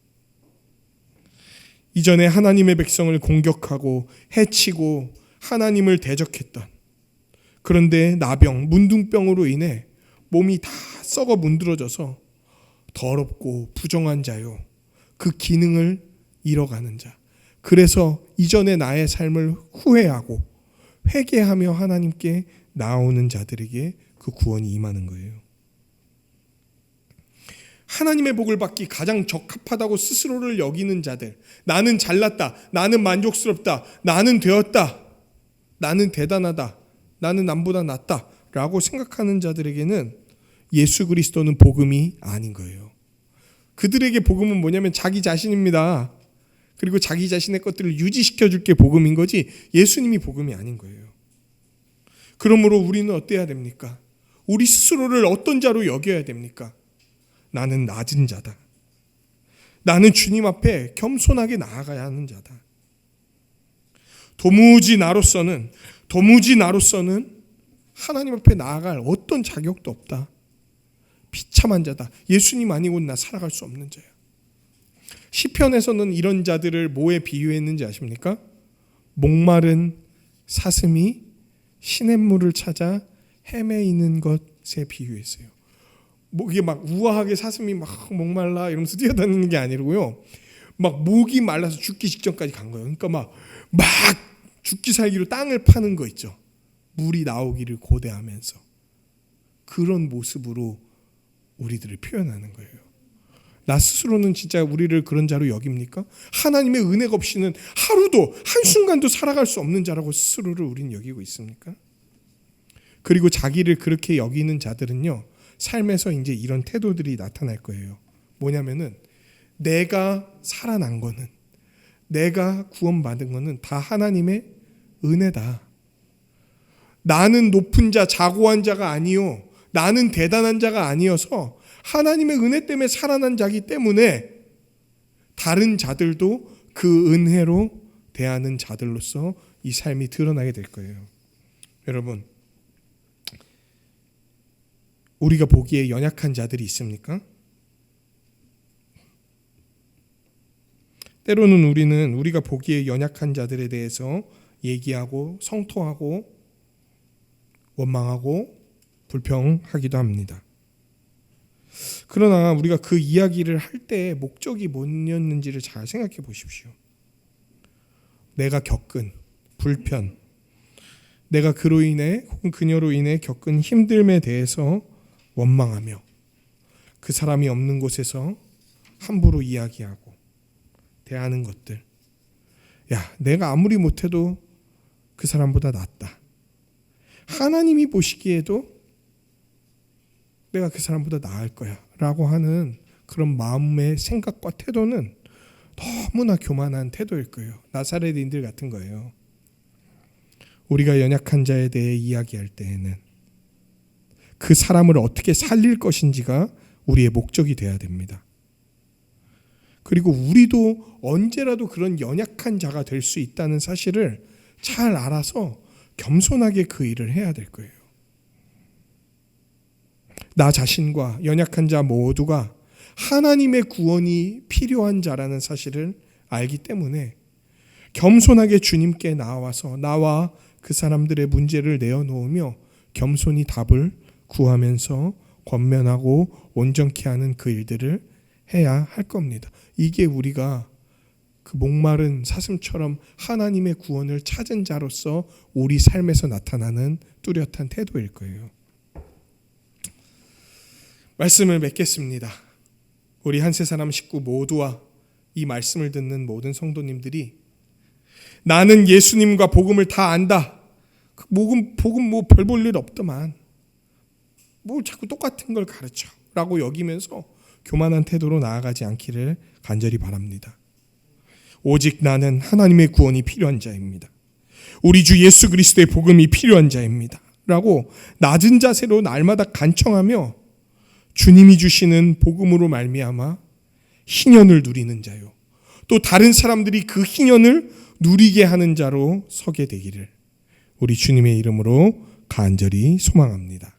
이전에 하나님의 백성을 공격하고 해치고 하나님을 대적했던, 그런데 나병, 문둥병으로 인해 몸이 다 썩어 문드러져서 더럽고 부정한 자요, 그 기능을 잃어가는 자, 그래서 이전의 나의 삶을 후회하고 회개하며 하나님께 나오는 자들에게 그 구원이 임하는 거예요. 하나님의 복을 받기 가장 적합하다고 스스로를 여기는 자들, 나는 잘났다, 나는 만족스럽다, 나는 되었다, 나는 대단하다, 나는 남보다 낫다 라고 생각하는 자들에게는 예수 그리스도는 복음이 아닌 거예요. 그들에게 복음은 뭐냐면 자기 자신입니다. 그리고 자기 자신의 것들을 유지시켜 줄 게 복음인 거지 예수님이 복음이 아닌 거예요. 그러므로 우리는 어때야 됩니까? 우리 스스로를 어떤 자로 여겨야 됩니까? 나는 낮은 자다. 나는 주님 앞에 겸손하게 나아가야 하는 자다. 도무지 나로서는 하나님 앞에 나아갈 어떤 자격도 없다. 비참한 자다. 예수님 아니고는 나 살아갈 수 없는 자야. 시편에서는 이런 자들을 뭐에 비유했는지 아십니까? 목마른 사슴이 시냇물을 찾아 헤매이는 것에 비유했어요. 이게 막 우아하게 사슴이 막 목말라 이러면서 뛰어다니는 게 아니고요, 막 목이 말라서 죽기 직전까지 간 거예요. 그러니까 막 죽기 살기로 땅을 파는 거 있죠. 물이 나오기를 고대하면서 그런 모습으로 우리들을 표현하는 거예요. 나 스스로는 진짜 우리를 그런 자로 여깁니까? 하나님의 은혜가 없이는 하루도 한순간도 살아갈 수 없는 자라고 스스로를 우린 여기고 있습니까? 그리고 자기를 그렇게 여기는 자들은요, 삶에서 이제 이런 태도들이 나타날 거예요. 뭐냐면은 내가 살아난 거는, 내가 구원받은 거는 다 하나님의 은혜다. 나는 높은 자, 자고한 자가 아니요, 나는 대단한 자가 아니어서 하나님의 은혜 때문에 살아난 자기 때문에 다른 자들도 그 은혜로 대하는 자들로서 이 삶이 드러나게 될 거예요. 여러분, 우리가 보기에 연약한 자들이 있습니까? 때로는 우리는 우리가 보기에 연약한 자들에 대해서 얘기하고 성토하고 원망하고 불평하기도 합니다. 그러나 우리가 그 이야기를 할 때 목적이 뭐였는지를 잘 생각해 보십시오. 내가 겪은 불편, 내가 그로 인해 혹은 그녀로 인해 겪은 힘듦에 대해서 원망하며 그 사람이 없는 곳에서 함부로 이야기하고 대하는 것들. 야, 내가 아무리 못해도 그 사람보다 낫다. 하나님이 보시기에도 내가 그 사람보다 나을 거야 라고 하는 그런 마음의 생각과 태도는 너무나 교만한 태도일 거예요. 나사렛인들 같은 거예요. 우리가 연약한 자에 대해 이야기할 때에는 그 사람을 어떻게 살릴 것인지가 우리의 목적이 되어야 됩니다. 그리고 우리도 언제라도 그런 연약한 자가 될 수 있다는 사실을 잘 알아서 겸손하게 그 일을 해야 될 거예요. 나 자신과 연약한 자 모두가 하나님의 구원이 필요한 자라는 사실을 알기 때문에 겸손하게 주님께 나와서 나와 그 사람들의 문제를 내어놓으며 겸손히 답을 구하면서 권면하고 온전케 하는 그 일들을 해야 할 겁니다. 이게 우리가 그 목마른 사슴처럼 하나님의 구원을 찾은 자로서 우리 삶에서 나타나는 뚜렷한 태도일 거예요. 말씀을 맺겠습니다. 우리 한세사람 식구 모두와 이 말씀을 듣는 모든 성도님들이 나는 예수님과 복음을 다 안다. 복음 뭐 별 볼 일 없더만. 뭘 자꾸 똑같은 걸 가르쳐 라고 여기면서 교만한 태도로 나아가지 않기를 간절히 바랍니다. 오직 나는 하나님의 구원이 필요한 자입니다. 우리 주 예수 그리스도의 복음이 필요한 자입니다. 라고 낮은 자세로 날마다 간청하며 주님이 주시는 복음으로 말미암아 희년을 누리는 자요. 또 다른 사람들이 그 희년을 누리게 하는 자로 서게 되기를 우리 주님의 이름으로 간절히 소망합니다.